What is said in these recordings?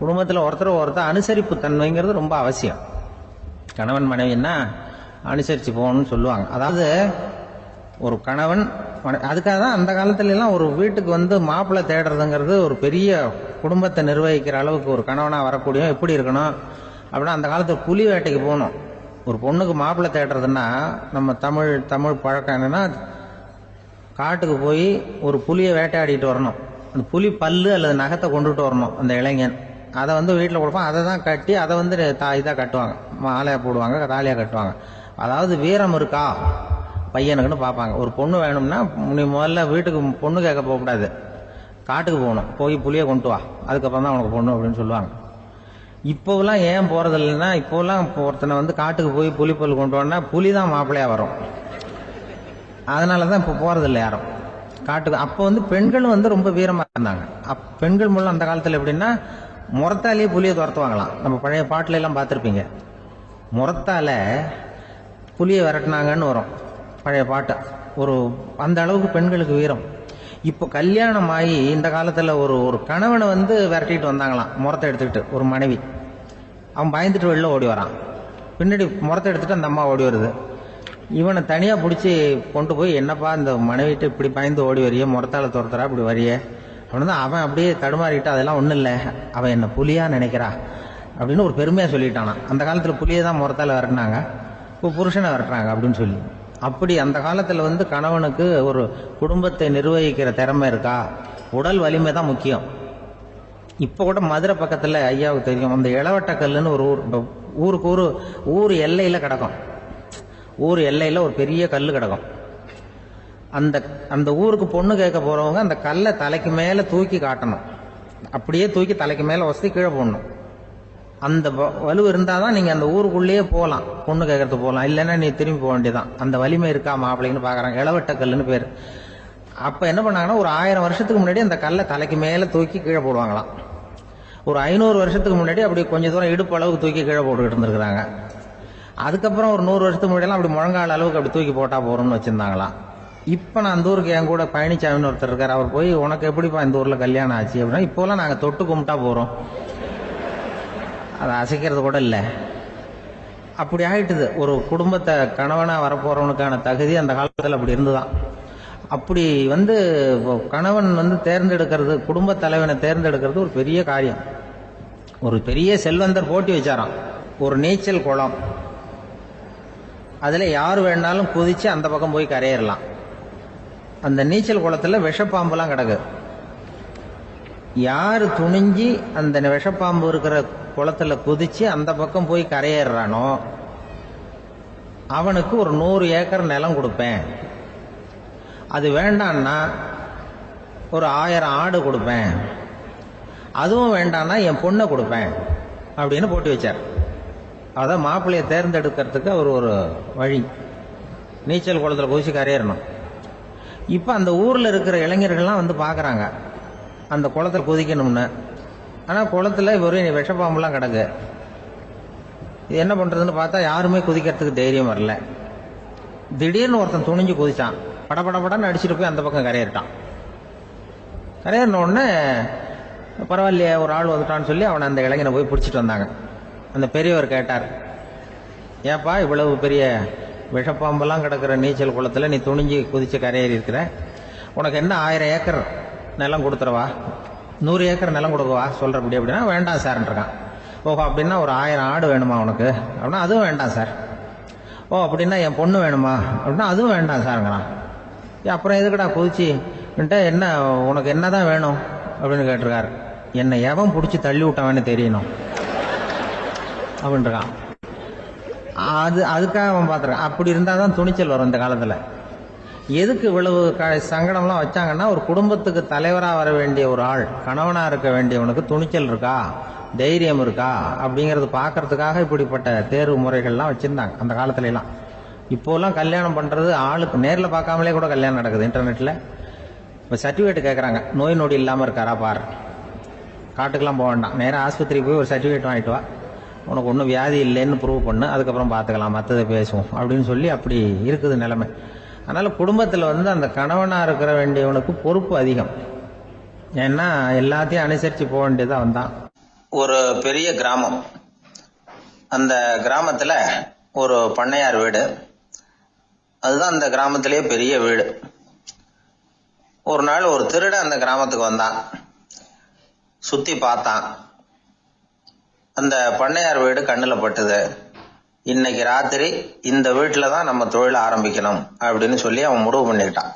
குடும்பத்தில் ஒருத்தர் அனுசரிப்பு தன்மைங்கிறது ரொம்ப அவசியம். கணவன் மனைவின்னா அனுசரித்து போகணும்னு சொல்லுவாங்க. அதாவது ஒரு கணவன் அதுக்காக தான் அந்த காலத்துல எல்லாம் ஒரு வீட்டுக்கு வந்து மாப்பிள்ளை தேடுறதுங்கிறது ஒரு பெரிய குடும்பத்தை நிர்வகிக்கிற அளவுக்கு ஒரு கணவனாக வரக்கூடிய எப்படி இருக்கணும் அப்படின்னா, அந்த காலத்தில் புலி வேட்டைக்கு போகணும். ஒரு பொண்ணுக்கு மாப்பிள்ளை தேடுறதுன்னா நம்ம தமிழ் பழக்கம் என்னன்னா, காட்டுக்கு போய் ஒரு புலியை வேட்டையாடிட்டு வரணும். அந்த புலி பல்லு அல்லது நகத்தை கொண்டுட்டு வரணும் அந்த இளைஞன். அதை வந்து வீட்டில் கொடுப்பான். அதை தான் கட்டி அதை வந்து இதாக கட்டுவாங்க, மாலையாக போடுவாங்க, தாலியாக கட்டுவாங்க. அதாவது வீரம் இருக்கா பையனுக்குன்னு பார்ப்பாங்க. ஒரு பொண்ணு வேணும்னா நீ முதல்ல வீட்டுக்கு பொண்ணு கேட்க போகக்கூடாது, காட்டுக்கு போகணும். போய் புளியை கொண்டு வா, அதுக்கப்புறம் தான் உனக்கு பொண்ணு அப்படின்னு சொல்லுவாங்க. இப்போலாம் ஏன் போகிறது இல்லைன்னா, இப்போலாம் ஒருத்தனை வந்து காட்டுக்கு போய் புலிப்பல் கொண்டு வரனா புலி தான் மாப்பிள்ளையாக வரும். அதனால தான் இப்போ போகிறதில்ல யாரும் காட்டுக்கு. அப்போ வந்து பெண்களும் வந்து ரொம்ப வீரமாக இருந்தாங்க. பெண்கள் மூலம் அந்த காலத்தில் எப்படின்னா, முறத்தாலேயே புலியை துரத்துவாங்களாம். நம்ம பழைய பாட்டில எல்லாம் பார்த்துருப்பீங்க, முறத்தால புலியை விரட்டினாங்கன்னு வரும் பழைய பாட்டை. ஒரு அந்த அளவுக்கு பெண்களுக்கு வீரம். இப்போ கல்யாணம் ஆகி இந்த காலத்தில் ஒரு கணவனை வந்து விரட்டிட்டு வந்தாங்களாம் முறத்தை எடுத்துக்கிட்டு. ஒரு மனைவி அவன் பயந்துட்டு வெளில ஓடி வரான், பின்னாடி முறத்தை எடுத்துட்டு அந்த அம்மா ஓடி வருது. இவனை தனியாக பிடிச்சி கொண்டு போய், என்னப்பா இந்த மனைவிட்டு இப்படி பயந்து ஓடி வரைய, முறத்தால துரத்துறா இப்படி வரைய அப்படின்னு தான் அவன் அப்படியே தடுமாறிட்டு, அதெல்லாம் ஒன்றும் இல்லை, அவன் என்ன புலியாக நினைக்கிறா அப்படின்னு ஒரு பெருமையாக சொல்லிட்டானான். அந்த காலத்தில் புலியை தான் முறத்தால விரட்டினாங்க, இப்போ புருஷனை விரட்டுறாங்க அப்படின்னு சொல்லி. அப்படி அந்த காலத்தில் வந்து கணவனுக்கு ஒரு குடும்பத்தை நிர்வகிக்கிற திறமை இருக்கா, உடல் வலிமை தான் முக்கியம். இப்போ கூட மதுரை பக்கத்தில் ஐயாவுக்கு தெரியும், அந்த இளவட்டக்கல்லுன்னு ஒரு ஊர் எல்லையில் கிடக்கும். ஊர் எல்லையில் ஒரு பெரிய கல் கிடக்கும். அந்த ஊருக்கு பொண்ணு கேட்க போகிறவங்க அந்த கல்லை தலைக்கு மேலே தூக்கி காட்டணும். அப்படியே தூக்கி தலைக்கு மேலே வசதி கீழே போடணும். அந்த வலு இருந்தால் தான் நீங்கள் அந்த ஊருக்குள்ளேயே போகலாம், பொண்ணு கேட்கறதுக்கு போகலாம். இல்லைன்னா நீ திரும்பி போக வேண்டியதான். அந்த வலிமை இருக்கா மாப்பிள்ளைன்னு பார்க்குறாங்க. இளவட்டக்கல்லுன்னு பேர். அப்போ என்ன பண்ணாங்கன்னா, ஒரு 1000 வருஷத்துக்கு முன்னாடி அந்த கல்லை தலைக்கு மேலே தூக்கி கீழே போடுவாங்களாம். ஒரு 500 வருஷத்துக்கு முன்னாடி அப்படி கொஞ்சம் தூரம் இடுப்பு அளவுக்கு தூக்கி கீழே போட்டுக்கிட்டு இருந்திருக்கிறாங்க. அதுக்கப்புறம் ஒரு 100 வருஷத்துக்கு முன்னாடியெல்லாம் அப்படி முழங்கால் அளவுக்கு அப்படி தூக்கி போட்டால் போகிறோம்னு வச்சுருந்தாங்களாம். இப்போ நான் அந்த ஊருக்கு என் கூட பழனிசாமின்னு ஒருத்தர் இருக்கார். அவர் போய், உனக்கு எப்படிப்பா இந்த ஊரில் கல்யாணம் ஆச்சு அப்படின்னா, இப்போலாம் நாங்கள் தொட்டு கும்பிட்டா போகிறோம், அதை அசைக்கிறது கூட இல்லை. அப்படி ஆகிட்டுது. ஒரு குடும்பத்தை கணவனாக வரப்போகிறவனுக்கான தகுதி அந்த காலத்தில் அப்படி இருந்துதான். அப்படி வந்து கணவன் வந்து தேர்ந்தெடுக்கிறது, குடும்ப தலைவனை தேர்ந்தெடுக்கிறது ஒரு பெரிய காரியம். ஒரு பெரிய செல்வந்தர் போட்டி வச்சாராம், ஒரு நீச்சல் குளம், அதில் யார் வேணாலும் குதித்து அந்த பக்கம் போய் கரையேறலாம். அந்த நீச்சல் குளத்தில் விஷப்பாம்புலாம் கிடக்கு. யார் துணிஞ்சி அந்த விஷப்பாம்பு இருக்கிற குளத்தில் குதித்து அந்த பக்கம் போய் கரையேறானோ அவனுக்கு ஒரு 100 ஏக்கர் நிலம் கொடுப்பேன். அது வேண்டான்னா ஒரு 1000 ஆடு கொடுப்பேன். அதுவும் வேண்டான்னா என் பொண்ணை கொடுப்பேன் அப்படின்னு போட்டி வச்சார். அதான் மாப்பிள்ளையை தேர்ந்தெடுக்கிறதுக்கு அவர் ஒரு வழி, நீச்சல் குளத்தில் குதிச்சு கரையேறணும். இப்போ அந்த ஊரில் இருக்கிற இளைஞர்கள்லாம் வந்து பார்க்குறாங்க அந்த குளத்தில் குதிக்கணும்னு. ஆனால் குளத்தில் ஒரு விஷப்பாம்புலாம் கிடக்கு. இது என்ன பண்ணுறதுன்னு பார்த்தா யாருமே குதிக்கிறதுக்கு தைரியம் வரல. திடீர்னு ஒருத்தன் துணிஞ்சு குதிச்சான், படபடன்னு அடிச்சுட்டு போய் அந்த பக்கம் கரையேறிட்டான். கரையேறின உடனே பரவாயில்லையே ஒரு ஆள் வந்துட்டான்னு சொல்லி அவனை அந்த இளைஞனை போய் பிடிச்சிட்டு வந்தாங்க. அந்த பெரியவர் கேட்டார், ஏப்பா இவ்வளவு பெரிய விஷப்பாம்பெல்லாம் கிடக்கிற நீச்சல் குளத்தில் நீ துணிஞ்சு குதிச்சு கரையேறி இருக்கிற, உனக்கு என்ன 1000 ஏக்கர் நிலம் கொடுத்துறவா, 100 ஏக்கர் நிலம் கொடுக்கவா சொல்கிறபடி அப்படின்னா, வேண்டாம் சார்ன்றான். ஓஹோ அப்படின்னா ஒரு 1000 ஆடு வேணுமா உனக்கு அப்படின்னா, அதுவும் வேண்டாம் சார். ஓ அப்படின்னா என் பொண்ணு வேணுமா அப்படின்னா, அதுவும் வேண்டாம் சாருங்கிறான். அப்புறம் எதுக்குடா குதிச்சு என்ன உனக்கு என்ன தான் வேணும் அப்படின்னு கேட்டிருக்காரு. என்னை எவன் பிடிச்சி தள்ளி விட்டவன்னு தெரியணும் அப்படின்றான். அதுக்காக அவன் பார்த்துருக்கான். அப்படி இருந்தால் தான் துணிச்சல் வரும் இந்த காலத்தில். எதுக்கு இவ்வளவு சங்கடம்லாம் வச்சாங்கன்னா, ஒரு குடும்பத்துக்கு தலைவராக வர வேண்டிய ஒரு ஆள், கணவனாக இருக்க வேண்டியவனுக்கு துணிச்சல் இருக்கா, தைரியம் இருக்கா அப்படிங்கிறது பார்க்கறதுக்காக இப்படிப்பட்ட தேர்வு முறைகள்லாம் வச்சுருந்தாங்க அந்த காலத்துலலாம். இப்போலாம் கல்யாணம் பண்ணுறது ஆளுக்கு நேரில் பார்க்காமலே கூட கல்யாணம் நடக்குது இன்டர்நெட்டில். இப்போ சர்டிஃபிகேட் கேட்குறாங்க, நோய் நொடி இல்லாமல் இருக்காரா பார், காட்டுக்கெலாம் போக வேண்டாம், நேராக ஆஸ்பத்திரிக்கு போய் ஒரு சர்டிஃபிகேட் வாங்கிட்டு வா, உனக்கு ஒன்றும் வியாதி இல்லைன்னு ப்ரூவ் பண்ணு, அதுக்கப்புறம் பார்த்துக்கலாம், மற்றதை பேசுவோம் அப்படின்னு சொல்லி அப்படி இருக்குது நிலைமை. அதனால் குடும்பத்தில் வந்து அந்த கணவனாக இருக்கிற வேண்டியவனுக்கு பொறுப்பு அதிகம். ஏன்னா எல்லாத்தையும் அனுசரித்து போக வேண்டியதாக வந்தான். ஒரு பெரிய கிராமம். அந்த கிராமத்துல ஒரு பண்ணையார் வீடு. அதுதான் அந்த கிராமத்திலேயே பெரிய வீடு. ஒரு நாள் ஒரு திருடன் அந்த கிராமத்துக்கு வந்தான். சுத்தி பார்த்தான். அந்த பண்ணையார் வீடு கண்ணுல பட்டுது. இன்னைக்கு ராத்திரி இந்த வீட்டுல தான் நம்ம தொழில் ஆரம்பிக்கணும் அப்படின்னு சொல்லி அவன் முடிவு பண்ணிக்கிட்டான்.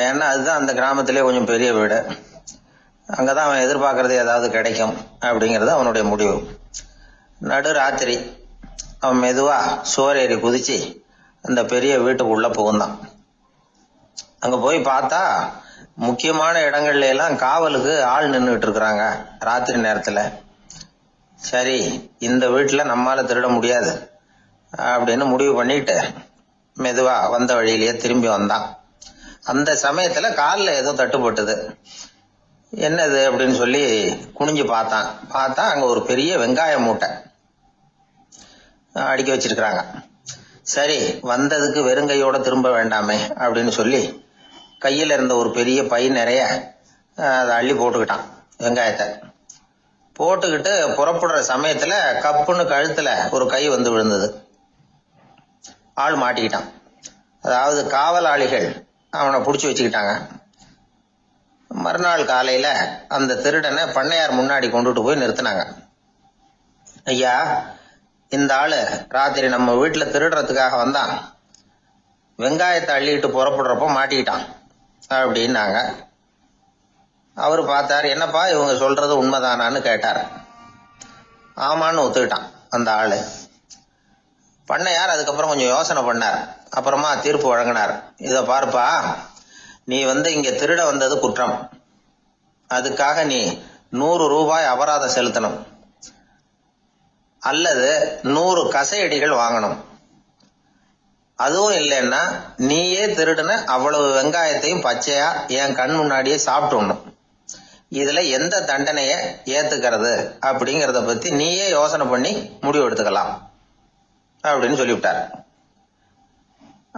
ஏன்னா அதுதான் அந்த கிராமத்திலே கொஞ்சம் பெரிய வீடு. அங்கதான் அவன் எதிர்பார்க்கறது ஏதாவது கிடைக்கும் அப்படிங்கிறது அவனுடைய முடிவு. நடு ராத்திரி அவன் மெதுவா சோரேறி குதிச்சு அந்த பெரிய வீட்டுக்குள்ள புகுந்தான். அங்க போய் பார்த்தா முக்கியமான இடங்கள்ல எல்லாம் காவலுக்கு ஆள் நின்றுட்டு இருக்கிறாங்க ராத்திரி நேரத்துல. சரி, இந்த வீட்டுல நம்மால திருட முடியாது அப்படின்னு முடிவு பண்ணிட்டு மெதுவா வந்த வழியிலேயே திரும்பி வந்தான். அந்த சமயத்துல காலில் ஏதோ தட்டுப்பட்டது. என்னது அப்படின்னு சொல்லி குனிஞ்சு பார்த்தா அங்க ஒரு பெரிய வெங்காய மூட்டை அடுக்கி வச்சிருக்கிறாங்க. சரி, வந்ததுக்கு வெறுங்கையோட திரும்ப வேண்டாமே அப்படின்னு சொல்லி கையில இருந்த ஒரு பெரிய பை நிறைய அதை அள்ளி போட்டுக்கிட்டான். வெங்காயத்தை போட்டுக்கிட்டு புறப்படுற சமயத்துல கப்புன்னு கழுத்துல ஒரு கை வந்து விழுந்தது. ஆள் மாட்டிக்கிட்டான். அதாவது காவலாளிகள் அவனை புடிச்சு வச்சுக்கிட்டாங்க. மறுநாள் காலையில அந்த திருடனை பண்ணையார் முன்னாடி கொண்டுட்டு போய் நிறுத்தினாங்க. ஐயா, இந்த ஆளு ராத்திரி நம்ம வீட்டுல திருடுறதுக்காக வந்தான். வெங்காயத்தை அள்ளிட்டு புறப்படுறப்ப மாட்டிக்கிட்டான் அப்படின்னாங்க. அவரு பார்த்தாரு. என்னப்பா இவங்க சொல்றது உண்மைதானான்னு கேட்டார். ஆமான்னு ஒத்துக்கிட்டான் அந்த ஆளு. பண்ணையார் அதுக்கப்புறம் கொஞ்சம் யோசனை பண்ணார். அப்புறமா தீர்ப்பு வழங்கினார். இத பாருப்பா, நீ இங்க திருட வந்தது குற்றம். அதுக்காக நீ 100 ரூபாய் அபராதம் செலுத்தணும், அல்லது 100 கசையடிகள் வாங்கணும். அதுவும் இல்லைன்னா நீயே திருடுன அவ்வளவு வெங்காயத்தையும் பச்சையா என் கண் முன்னாடியே சாப்பிட்டுணும். இதுல எந்த தண்டனைய ஏத்துக்கிறது அப்படிங்கறத பத்தி நீயே யோசனை பண்ணி முடிவு எடுத்துக்கலாம் அப்படின்னு சொல்லிவிட்டார்.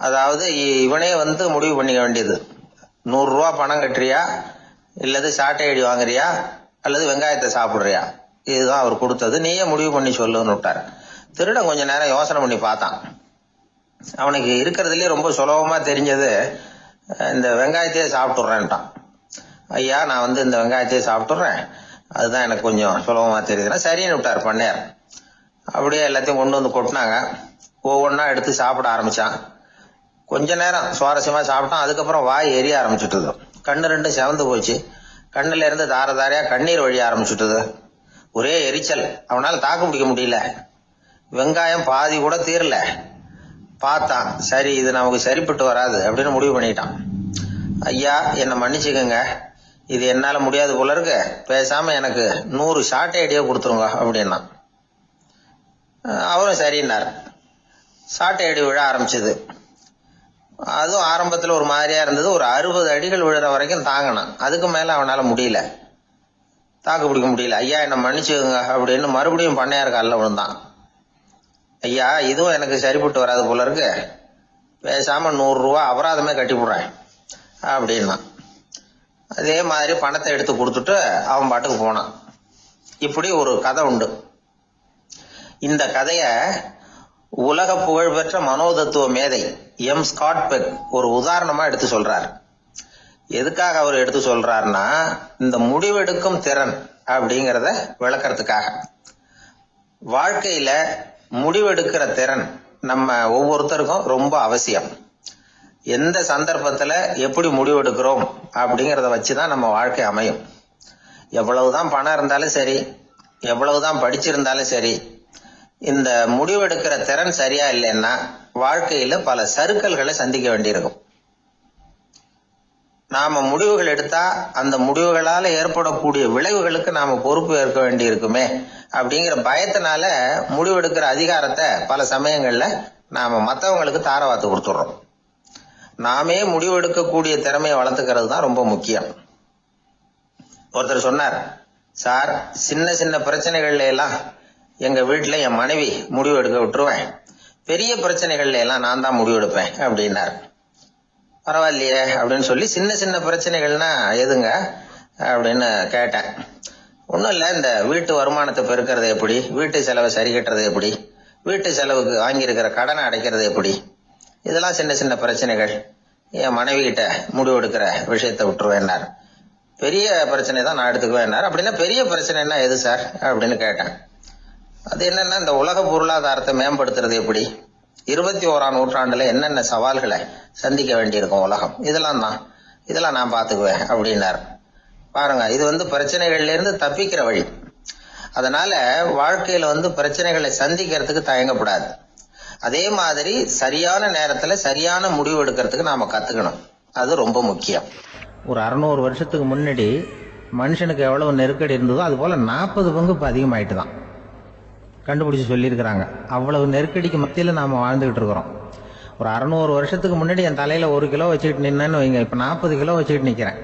அதாவது இவனே முடிவு பண்ணிக்க வேண்டியது. 100 ரூபா பணம் கட்டுறியா, இல்லது சாட்டை அடி வாங்குறியா, அல்லது வெங்காயத்தை சாப்பிடுறியா, இதுதான் அவர் கொடுத்தது. நீயே முடிவு பண்ணி சொல்லுன்னு விட்டார். திருடன் கொஞ்ச நேரம் யோசனை பண்ணி பார்த்தான். அவனுக்கு இருக்கிறதுலயே ரொம்ப சுலபமா தெரிஞ்சது இந்த வெங்காயத்தையே சாப்பிட்டுறேன்ட்டான். ஐயா, நான் இந்த வெங்காயத்தையே சாப்பிட்டுறேன், அதுதான் எனக்கு கொஞ்சம் சுலபமா தெரியுதுன்னா சரின்னு விட்டார் பண்ணையார். அப்படியே எல்லாத்தையும் கொண்டு வந்து கொட்டினாங்க. ஒவ்வொன்னா எடுத்து சாப்பிட ஆரம்பிச்சான். கொஞ்ச நேரம் சுவாரஸ்யமா சாப்பிட்டான். அதுக்கப்புறம் வாய் எரிய ஆரம்பிச்சுட்டுது. கண்ணு ரெண்டும் செவந்து போச்சு. கண்ணுல இருந்து தார தாரையா கண்ணீர் வழிய ஆரம்பிச்சுட்டுது. ஒரே எரிச்சல். அவனால தாக்கு பிடிக்க முடியல. வெங்காயம் பாதி கூட தீரல. பார்த்தான், சரி இது நமக்கு சரிப்பட்டு வராது அப்படின்னு முடிவு பண்ணிட்டான். ஐயா, என்னை மன்னிச்சுக்கோங்க, இது என்னால முடியாது போல இருக்கு, பேசாம எனக்கு 100 சாட்டை அடியா கொடுத்துருங்க அப்படின்னா. அவரும் சரின்னார். சாட்டை அடி விழ ஆரம்பிச்சது. அதுவும் ஆரம்பத்துல ஒரு மாதிரியா இருந்தது. ஒரு 60 அடிகள் விழுற வரைக்கும் தாங்கினான். அதுக்கு மேல அவனால முடியல, தாக்கு பிடிக்க முடியல. ஐயா, என்னை மன்னிச்சுக்கோங்க அப்படின்னு மறுபடியும் பண்ணையார் காலில் விழுந்தான். ஐயா, இதுவும் எனக்கு சரிப்பட்டு வராது போல இருக்கு, பேசாம 100 ரூபா அபராதமே கட்டிவிடுறேன் அப்படின்னா. அதே மாதிரி பணத்தை எடுத்து கொடுத்துட்டு அவன் பாட்டுக்கு போனான். இப்படி ஒரு கதை உண்டு. இந்த கதைய உலக புகழ்பெற்ற மனோதத்துவ மேதை எம் ஸ்காட் பெக் ஒரு உதாரணமா எடுத்து சொல்றார். எதுக்காக அவர் எடுத்து சொல்றாருன்னா, இந்த முடிவெடுக்கும் திறன் அப்படிங்கறத விளக்கறதுக்காக. வாழ்க்கையில முடிவெடுக்கிற திறன் நம்ம ஒவ்வொருத்தருக்கும் ரொம்ப அவசியம். எந்த சந்தர்ப்பத்துல எப்படி முடிவெடுக்கிறோம் அப்படிங்கறத வச்சுதான் நம்ம வாழ்க்கை அமையும். எவ்வளவுதான் பணம் இருந்தாலும் சரி, எவ்வளவுதான் படிச்சிருந்தாலும் சரி, இந்த முடிவெடுக்கிற திறன் சரியா இல்லைன்னா வாழ்க்கையில பல சறுக்கல்களை சந்திக்க வேண்டியிருக்கும். நாம முடிவுகள் எடுத்தா அந்த முடிவுகளால ஏற்படக்கூடிய விளைவுகளுக்கு நாம பொறுப்பு ஏற்க வேண்டி இருக்குமே அப்படிங்கிற பயத்தினால முடிவெடுக்கிற அதிகாரத்தை பல சமயங்கள்ல நாம மற்றவங்களுக்கு தாரவாத்து கொடுத்துடுறோம். நாமே முடிவெடுக்கக்கூடிய திறமையை வளர்த்துக்கிறது தான் ரொம்ப முக்கியம். ஒருத்தர் சொன்னார், சார், சின்ன சின்ன பிரச்சனைகள்ல எல்லாம் எங்க வீட்டுல என் மனைவி முடிவு எடுக்க விட்டுருவேன், பெரிய பிரச்சனைகள்ல எல்லாம் நான் தான் முடிவு எடுப்பேன் அப்படின்னார். பரவாயில்லையே அப்படின்னு சொல்லி, சின்ன சின்ன பிரச்சனைகள்னா எதுங்க அப்படின்னு கேட்டேன். ஒன்றும் இல்லை, இந்த வீட்டு வருமானத்தை பெருக்கிறது எப்படி, வீட்டு செலவை சரி கட்டுறது எப்படி, வீட்டு செலவுக்கு வாங்கியிருக்கிற கடனை அடைக்கிறது எப்படி, இதெல்லாம் சின்ன சின்ன பிரச்சனைகள். என் மனைவி கிட்ட முடிவு எடுக்கிற விஷயத்த விட்டுருவேன்னார். பெரிய பிரச்சனை தான் நான் எடுத்துக்குவேன்னார். அப்படின்னா பெரிய பிரச்சனைன்னா எது சார் அப்படின்னு கேட்டேன். அது என்னன்னா, இந்த உலக பொருளாதாரத்தை மேம்படுத்துறது எப்படி, 21ஆம் நூற்றாண்டுல என்னென்ன சவால்களை சந்திக்க வேண்டியிருக்கும் உலகம், இதெல்லாம் நான் பார்த்துக்குவேன் அப்படின்னார். பாருங்க, இது பிரச்சனைகள்ல இருந்து தப்பிக்கிற வழி. அதனால வாழ்க்கையில பிரச்சனைகளை சந்திக்கிறதுக்கு தயங்கப்படாது. அதே மாதிரி சரியான நேரத்துல சரியான முடிவு எடுக்கிறதுக்கு நாம கத்துக்கணும். அது ரொம்ப முக்கியம். ஒரு 600 வருஷத்துக்கு முன்னாடி மனுஷனுக்கு எவ்வளவு நெருக்கடி இருந்ததோ அது போல 40 பங்கு இப்ப அதிகமாயிட்டு தான் கண்டுபிடிச்சு சொல்லியிருக்கிறாங்க. அவ்வளவு நெருக்கடிக்கு மத்தியில நாம வாழ்ந்துகிட்டு இருக்கிறோம். ஒரு 600 வருஷத்துக்கு முன்னாடி என் தலையில 1 கிலோ வச்சுக்கிட்டு நின்னேன்னு வைங்க, இப்ப 40 கிலோ வச்சுக்கிட்டு நிக்கிறேன்.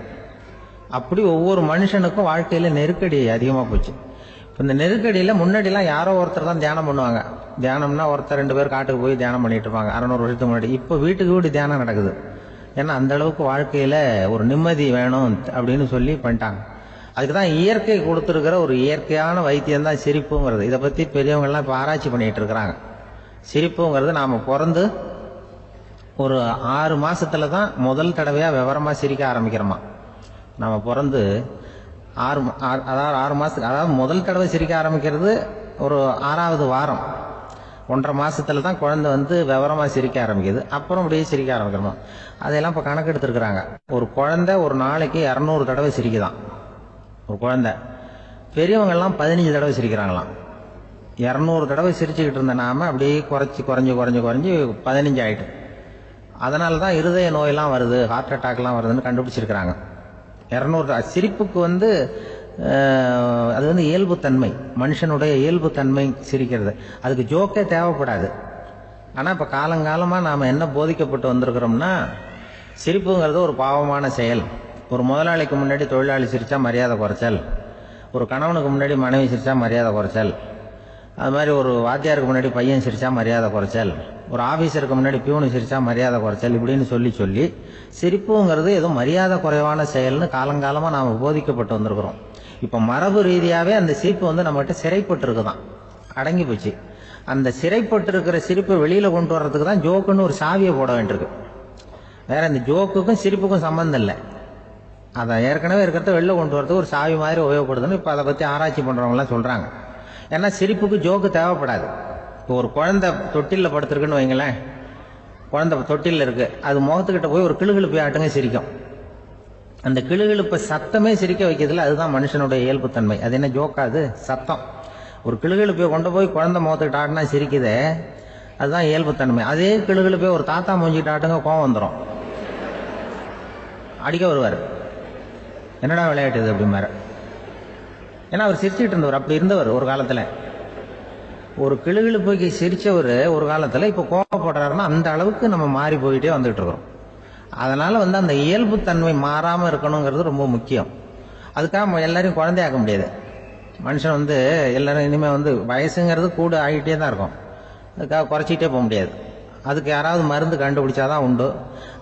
அப்படி ஒவ்வொரு மனுஷனுக்கும் வாழ்க்கையில நெருக்கடி அதிகமா போச்சு. இந்த நெருக்கடியில முன்னாடிலாம் யாரோ ஒருத்தர் தான் தியானம் பண்ணுவாங்க. தியானம்னா ஒருத்தர் 2 பேர் காட்டுக்கு போய் தியானம் பண்ணிட்டு இருப்பாங்க 600 வருஷத்துக்கு முன்னாடி. இப்ப வீட்டுக்கு வீடு தியானம் நடக்குது. ஏன்னா அந்த அளவுக்கு வாழ்க்கையில ஒரு நிம்மதி வேணும் அப்படின்னு சொல்லி பண்ணிட்டாங்க. அதுக்குதான் இயற்கை கொடுத்துருக்கிற ஒரு இயற்கையான வைத்தியம் தான் சிரிப்புங்கிறது. இதை பத்தி பெரியவங்க எல்லாம் இப்ப ஆராய்ச்சி பண்ணிட்டு இருக்கிறாங்க. சிரிப்புங்கிறது நாம பிறந்து ஒரு 6 மாசத்துல தான் முதல் தடவையா விவரமா சிரிக்க ஆரம்பிக்கிறோமா. நாம பிறந்து 6 மாசத்துக்கு, அதாவது முதல் தடவை சிரிக்க ஆரம்பிக்கிறது ஒரு 6வது வாரம், 1.5 மாசத்துல தான் குழந்தை விவரமா சிரிக்க ஆரம்பிக்குது. அப்புறம் அப்படியே சிரிக்க ஆரம்பிக்கிறோம். அதெல்லாம் இப்ப கணக்கு எடுத்துருக்குறாங்க. ஒரு குழந்தை ஒரு நாளைக்கு 200 தடவை சிரிக்குதான் ஒரு குழந்தை. பெரியவங்க எல்லாம் 15 தடவை சிரிக்கிறாங்களாம். 200 தடவை சிரிச்சுக்கிட்டு இருந்த நாம அப்படியே குறைஞ்சு 15 ஆயிட்டு. அதனாலதான் இருதய நோயெல்லாம் வருது, ஹார்ட் அட்டாக்லாம் வருதுன்னு கண்டுபிடிச்சிருக்கிறாங்க. 200 சிரிப்புக்கு அது இயல்புத்தன்மை, மனுஷனுடைய இயல்புத்தன்மை சிரிக்கிறது. அதுக்கு ஜோக்கே தேவைப்படாது. ஆனா இப்ப காலங்காலமா நாம என்ன போதிக்கப்பட்டு வந்திருக்கிறோம்னா, சிரிப்புங்கிறது ஒரு பாவமான செயல். ஒரு முதலாளிக்கு முன்னாடி தொழிலாளி சிரிச்சா மரியாதை குறைச்சல், ஒரு கணவனுக்கு முன்னாடி மனைவி சிரிச்சா மரியாதை குறைச்சல், அது மாதிரி ஒரு வாத்தியாருக்கு முன்னாடி பையன் சிரிச்சா மரியாதை குறைச்சல், ஒரு ஆபீசருக்கு முன்னாடி பியூனு சிரிச்சா மரியாதை குறைச்சல், இப்படின்னு சொல்லி சிரிப்புங்கிறது ஏதோ மரியாதை குறைவான செயல்னு காலங்காலமா நாம போதிக்கப்பட்டு வந்திருக்கிறோம். இப்ப மரபு ரீதியாவே அந்த சிரிப்பு நம்மகிட்ட சிறைப்பட்டு இருக்குதான், அடங்கி போச்சு. அந்த சிறைப்பட்டு இருக்கிற சிரிப்பை வெளியில கொண்டு வர்றதுக்கு தான் ஜோக்குன்னு ஒரு சாவியை போட வேண்டியிருக்கு. வேற இந்த ஜோக்குக்கும் சிரிப்புக்கும் சம்பந்தம் இல்லை. அதை ஏற்கனவே இருக்கிறத வெளில கொண்டு வரதுக்கு ஒரு சாவி மாதிரி உபயோகப்படுதுன்னு இப்ப அதை பத்தி ஆராய்ச்சி பண்றவங்க எல்லாம் சொல்றாங்க. ஏன்னா சிரிப்புக்கு ஜோக்கு தேவைப்படாது. இப்போ ஒரு குழந்தை தொட்டில படுத்திருக்குன்னு வைங்களேன், குழந்தை தொட்டில இருக்கு, அது முகத்துக்கிட்ட போய் ஒரு கிளுகிழுப்பை ஆட்டுங்க சிரிக்கும். அந்த கிளுகிழுப்பை சத்தமே சிரிக்க வைக்கிறதுல அதுதான் மனுஷனுடைய இயல்புத்தன்மை. அது என்ன ஜோக்காது? சத்தம். ஒரு கிளுகிழுப்பை கொண்டு போய் குழந்தை முகத்துக்கிட்ட ஆட்டினா சிரிக்குதே, அதுதான் இயல்புத்தன்மை. அதே கிளுகிழுப்பை ஒரு தாத்தா மூஞ்சிக்கிட்ட ஆட்டுங்க, கோவம் வந்துடும், அடிக்க வருவார். என்னடா விளையாட்டு இது அப்படிமாரு. ஏன்னா அவர் சிரிச்சுட்டு இருந்தவர், அப்படி இருந்தவர் ஒரு காலத்துல. ஒரு கிளுகிழுப்பைக்கு சிரிச்சவர் ஒரு காலத்துல இப்ப கோவப்படுறாருன்னா அந்த அளவுக்கு நம்ம மாறி போயிட்டே வந்துட்டு இருக்கிறோம். அதனால அந்த இயல்பு தன்மை மாறாம இருக்கணுங்கிறது ரொம்ப முக்கியம். அதுக்காக எல்லாரையும் குழந்தையாக்க முடியாது. மனுஷன் எல்லாரும் இனிமே வயசுங்கிறது கூட ஆகிட்டே தான் இருக்கும். அதுக்காக குறைச்சிக்கிட்டே போக முடியாது. அதுக்கு யாராவது மருந்து கண்டுபிடிச்சாதான் உண்டு.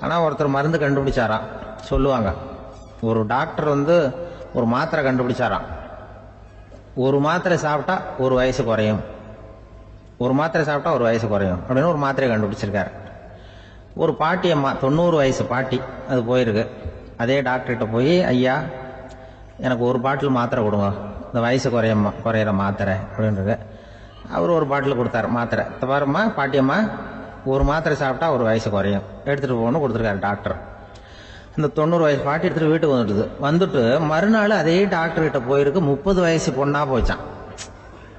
ஆனா ஒருத்தர் மருந்து கண்டுபிடிச்சாராம், சொல்லுவாங்க. ஒரு டாக்டர் ஒரு மாத்திரை கண்டுபிடிச்சாராம். ஒரு மாத்திரை சாப்பிட்டா ஒரு வயசு குறையும், ஒரு மாத்திரை சாப்பிட்டா ஒரு வயசு குறையும் அப்படின்னு ஒரு மாத்திரையை கண்டுபிடிச்சிருக்காரு. ஒரு பாட்டி அம்மா, 90 வயசு பாட்டி, அது போயிருக்கு. அதே டாக்டர்கிட்ட போய், ஐயா எனக்கு ஒரு பாட்டில் மாத்திரை கொடுங்க, இந்த வயசு குறையிற மாத்திரை அப்படின்றது. அவர் ஒரு பாட்டில் கொடுத்தாரு மாத்திரை. பாருமா பாட்டியம்மா, ஒரு மாத்திரை சாப்பிட்டா ஒரு வயசு குறையும், எடுத்துட்டு போகணும்னு கொடுத்துருக்காரு டாக்டர். இந்த 90 வயசு பாட்டி எடுத்துட்டு வீட்டுக்கு வந்துட்டு மறுநாள் அதே டாக்டர் கிட்ட போயிருக்கு. 30 வயசு பொண்ணா போச்சான்.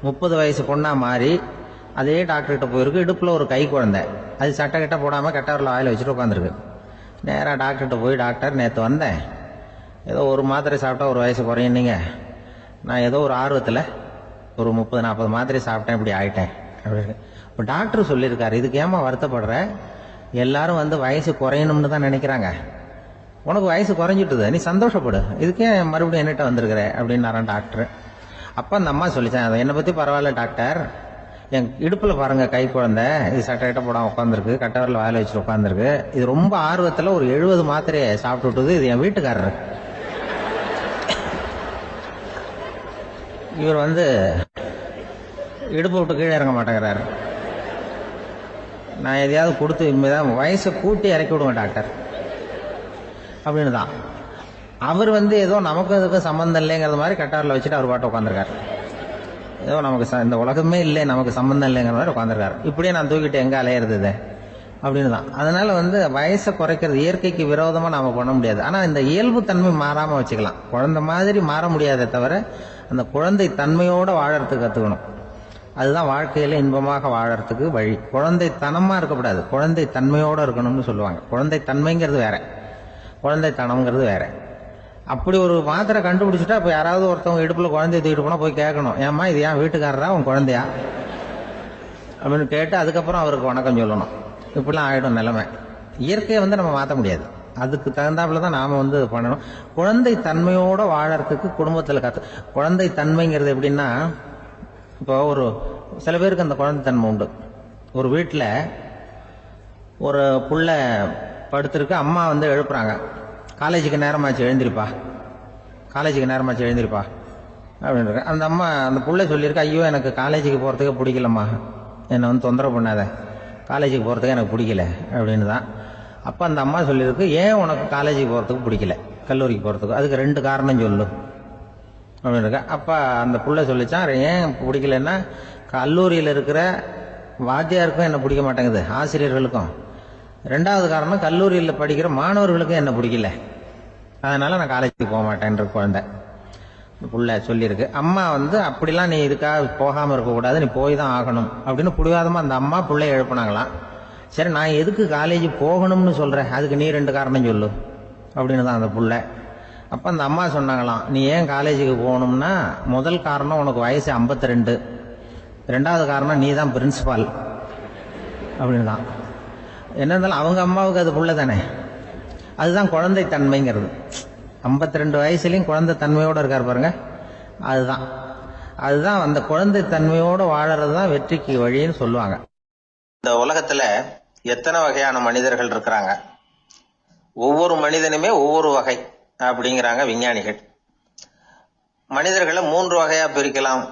30 வயசு பொண்ணா மாறி அதே டாக்டர் கிட்ட போயிருக்கு. இடுப்புல ஒரு கை குழந்தை, அது சட்டை கிட்ட போடாம கட்டவரில் வாயில வச்சுட்டு உட்காந்துருக்கு. நேராக டாக்டர்கிட்ட போய், டாக்டர் நேற்று வந்தேன், ஏதோ ஒரு மாத்திரை சாப்பிட்டா ஒரு வயசு குறையுன்னீங்க, நான் ஏதோ ஒரு ஆர்வத்தில் ஒரு 30-40 மாத்திரை சாப்பிட்டேன், இப்படி ஆயிட்டேன் அப்படின்னு. இப்போ டாக்டர் சொல்லியிருக்காரு, இதுக்கு ஏமா வருத்தப்படுற, எல்லாரும் வயசு குறையணும்னு தான் நினைக்கிறாங்க, உனக்கு வயசு குறைஞ்சிட்டுது, நீ சந்தோஷப்படு, இதுக்கே மறுபடியும் என்னட்ட வந்திருக்கிற அப்படின்னாரான் டாக்டர். அப்ப அந்த அம்மா சொல்லிச்சேன், என்னை பத்தி பரவாயில்ல டாக்டர், என் இடுப்புல பாருங்க கை குழந்தை, இது சட்டை கிட்ட போடாம உட்காந்துருக்கு, கட்டவரில் வாயில வச்சுட்டு உட்காந்துருக்கு, இது ரொம்ப ஆர்வத்துல ஒரு 70 மாத்திரையை சாப்பிட்டு விட்டுது, இது என் வீட்டுக்காரரு. இவர் வந்து இடுப்பு விட்டு கீழே இறங்க மாட்டேங்கிறாரு. நான் எதையாவது கொடுத்து இனிமேதான் வயசை கூட்டி இறக்கி விடுவேன் டாக்டர் அப்படின்னு தான். அவர் வந்து ஏதோ நமக்கு அதுக்கு சம்மந்தம் இல்லைங்கிற மாதிரி கட்டாரில் வச்சுட்டு அவர் பாட்டு உட்காந்துருக்காரு. ஏதோ நமக்கு இந்த உலகமே இல்லை, நமக்கு சம்மந்தம் இல்லைங்கிற மாதிரி உட்காந்துருக்காரு. இப்படியே நான் தூக்கிட்டு எங்கே அலையிறது அப்படின்னு தான். அதனால வந்து வயசை குறைக்கிறது இயற்கைக்கு விரோதமாக நாம் பண்ண முடியாது. ஆனால் இந்த இயல்பு தன்மை மாறாமல் வச்சுக்கலாம். குழந்தை மாதிரி மாற முடியாதே தவிர அந்த குழந்தை தன்மையோடு வாழறதுக்கு கற்றுக்கணும். அதுதான் வாழ்க்கையில இன்பமாக வாழறதுக்கு வழி. குழந்தை தனமாக இருக்கக்கூடாது, குழந்தை தன்மையோடு இருக்கணும்னு சொல்லுவாங்க. குழந்தை தன்மைங்கிறது வேற, குழந்தை தனம்ங்கிறது வேற. அப்படி ஒரு மாத்திரை கண்டுபிடிச்சிட்டா இப்போ யாராவது ஒருத்தவங்க இடுப்பில் குழந்தைய தூக்கிட்டு போனால் போய் கேட்கணும், ஏம்மா இது ஏன் வீட்டுக்காரரா உன் குழந்தையா அப்படின்னு கேட்டு அதுக்கப்புறம் அவருக்கு வணக்கம் சொல்லணும். இப்படிலாம் ஆகிடும் நிலைமை. இயற்கையை வந்து நம்ம மாற்ற முடியாது, அதுக்கு தகுந்தாப்புல தான் நாம் வந்து பண்ணணும். குழந்தை தன்மையோடு வாழறதுக்கு குடும்பத்தில் குழந்தை தன்மைங்கிறது எப்படின்னா, இப்போ ஒரு சில பேருக்கு அந்த குழந்தை தன்மை உண்டு. ஒரு வீட்டில் ஒரு புள்ள படுத்திருக்கு, அம்மா வந்து எழுப்புறாங்க, காலேஜுக்கு நேரமாச்சு எழுந்திருப்பா, காலேஜுக்கு நேரமாச்சு எழுந்திருப்பா அப்படின்னு. அந்த அம்மா அந்த புள்ள சொல்லியிருக்கு, ஐயோ எனக்கு காலேஜுக்கு போகிறதுக்கு பிடிக்கலம்மா, என்னை வந்து தொந்தரவு பண்ணாத, காலேஜுக்கு போகிறதுக்கு எனக்கு பிடிக்கல அப்படின்னு தான். அப்போ அந்த அம்மா சொல்லியிருக்கு, ஏன் உனக்கு காலேஜுக்கு போகிறதுக்கு பிடிக்கல, கல்லூரிக்கு போகிறதுக்கு, அதுக்கு 2 காரணம் சொல்லு அப்படின்னு இருக்கா. அப்போ அந்த புள்ள சொல்லிச்சான், ஏன் பிடிக்கலன்னா கல்லூரியில் இருக்கிற வாத்தியாருக்கும் என்ன பிடிக்க மாட்டேங்குது, ஆசிரியர்களுக்கும். 2வது காரணம் கல்லூரியில் படிக்கிற மாணவர்களுக்கும் என்ன பிடிக்கல, அதனால நான் காலேஜுக்கு போக மாட்டேன்ற குழந்தை புள்ள சொல்லியிருக்கு. அம்மா வந்து அப்படிலாம் நீ இதுக்காக போகாமல் இருக்கக்கூடாது, நீ போய் தான் ஆகணும் அப்படின்னு பிடிவாதமாக அந்த அம்மா பிள்ளைய எழுப்பினாங்களாம். சரி நான் எதுக்கு காலேஜ் போகணும்னு சொல்கிறேன், அதுக்கு நீ 2 காரணம் சொல்லு அப்படின்னு தான் அந்த புள்ள. அப்போ அந்த அம்மா சொன்னாங்களாம், நீ ஏன் காலேஜுக்கு போகணும்னா முதல் காரணம் உனக்கு வயசு 52, 2வது காரணம் நீ தான் பிரின்சிபால் அப்படின்னு தான். என்ன இருந்தாலும் அவங்க அம்மாவுக்கு அது புள்ள தானே. அதுதான் குழந்தை தன்மைங்கிறது. 52 வயசுலையும் குழந்தை தன்மையோடு இருக்கார் பாருங்க, அதுதான் அந்த குழந்தை தன்மையோடு வாழறது தான் வெற்றிக்கு வழின்னு சொல்லுவாங்க. இந்த உலகத்துல எத்தனை வகையான மனிதர்கள் இருக்கிறாங்க, ஒவ்வொரு மனிதனுமே ஒவ்வொரு வகை அப்படிங்கிறாங்க விஞ்ஞானிகள். மனிதர்களை 3 வகையா பிரிக்கலாம்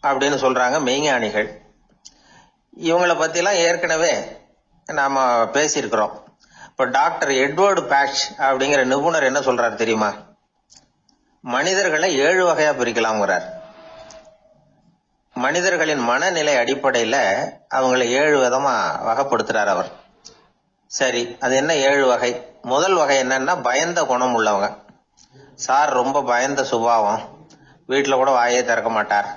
அப்படின்னு சொல்றாங்க மெய்ஞானிகள். இவங்களை பத்திலாம் ஏற்கனவே நாம பேசியிருக்கிறோம். இப்ப டாக்டர் எட்வர்டு பேட்ச் அப்படிங்கிற நிபுணர் என்ன சொல்றாரு தெரியுமா, மனிதர்களை 7 வகையா பிரிக்கலாம்ங்கிறார். மனிதர்களின் மனநிலை அடிப்படையில அவங்களை 7 விதமா வகைப்படுத்துறார் அவர். சரி, அது என்ன 7 வகை? முதல் வகை என்னன்னா பயந்த குணம் உள்ளவங்க. சார் ரொம்ப பயந்த சுபாவம், வீட்டில் கூட வாயே திறக்க மாட்டார்,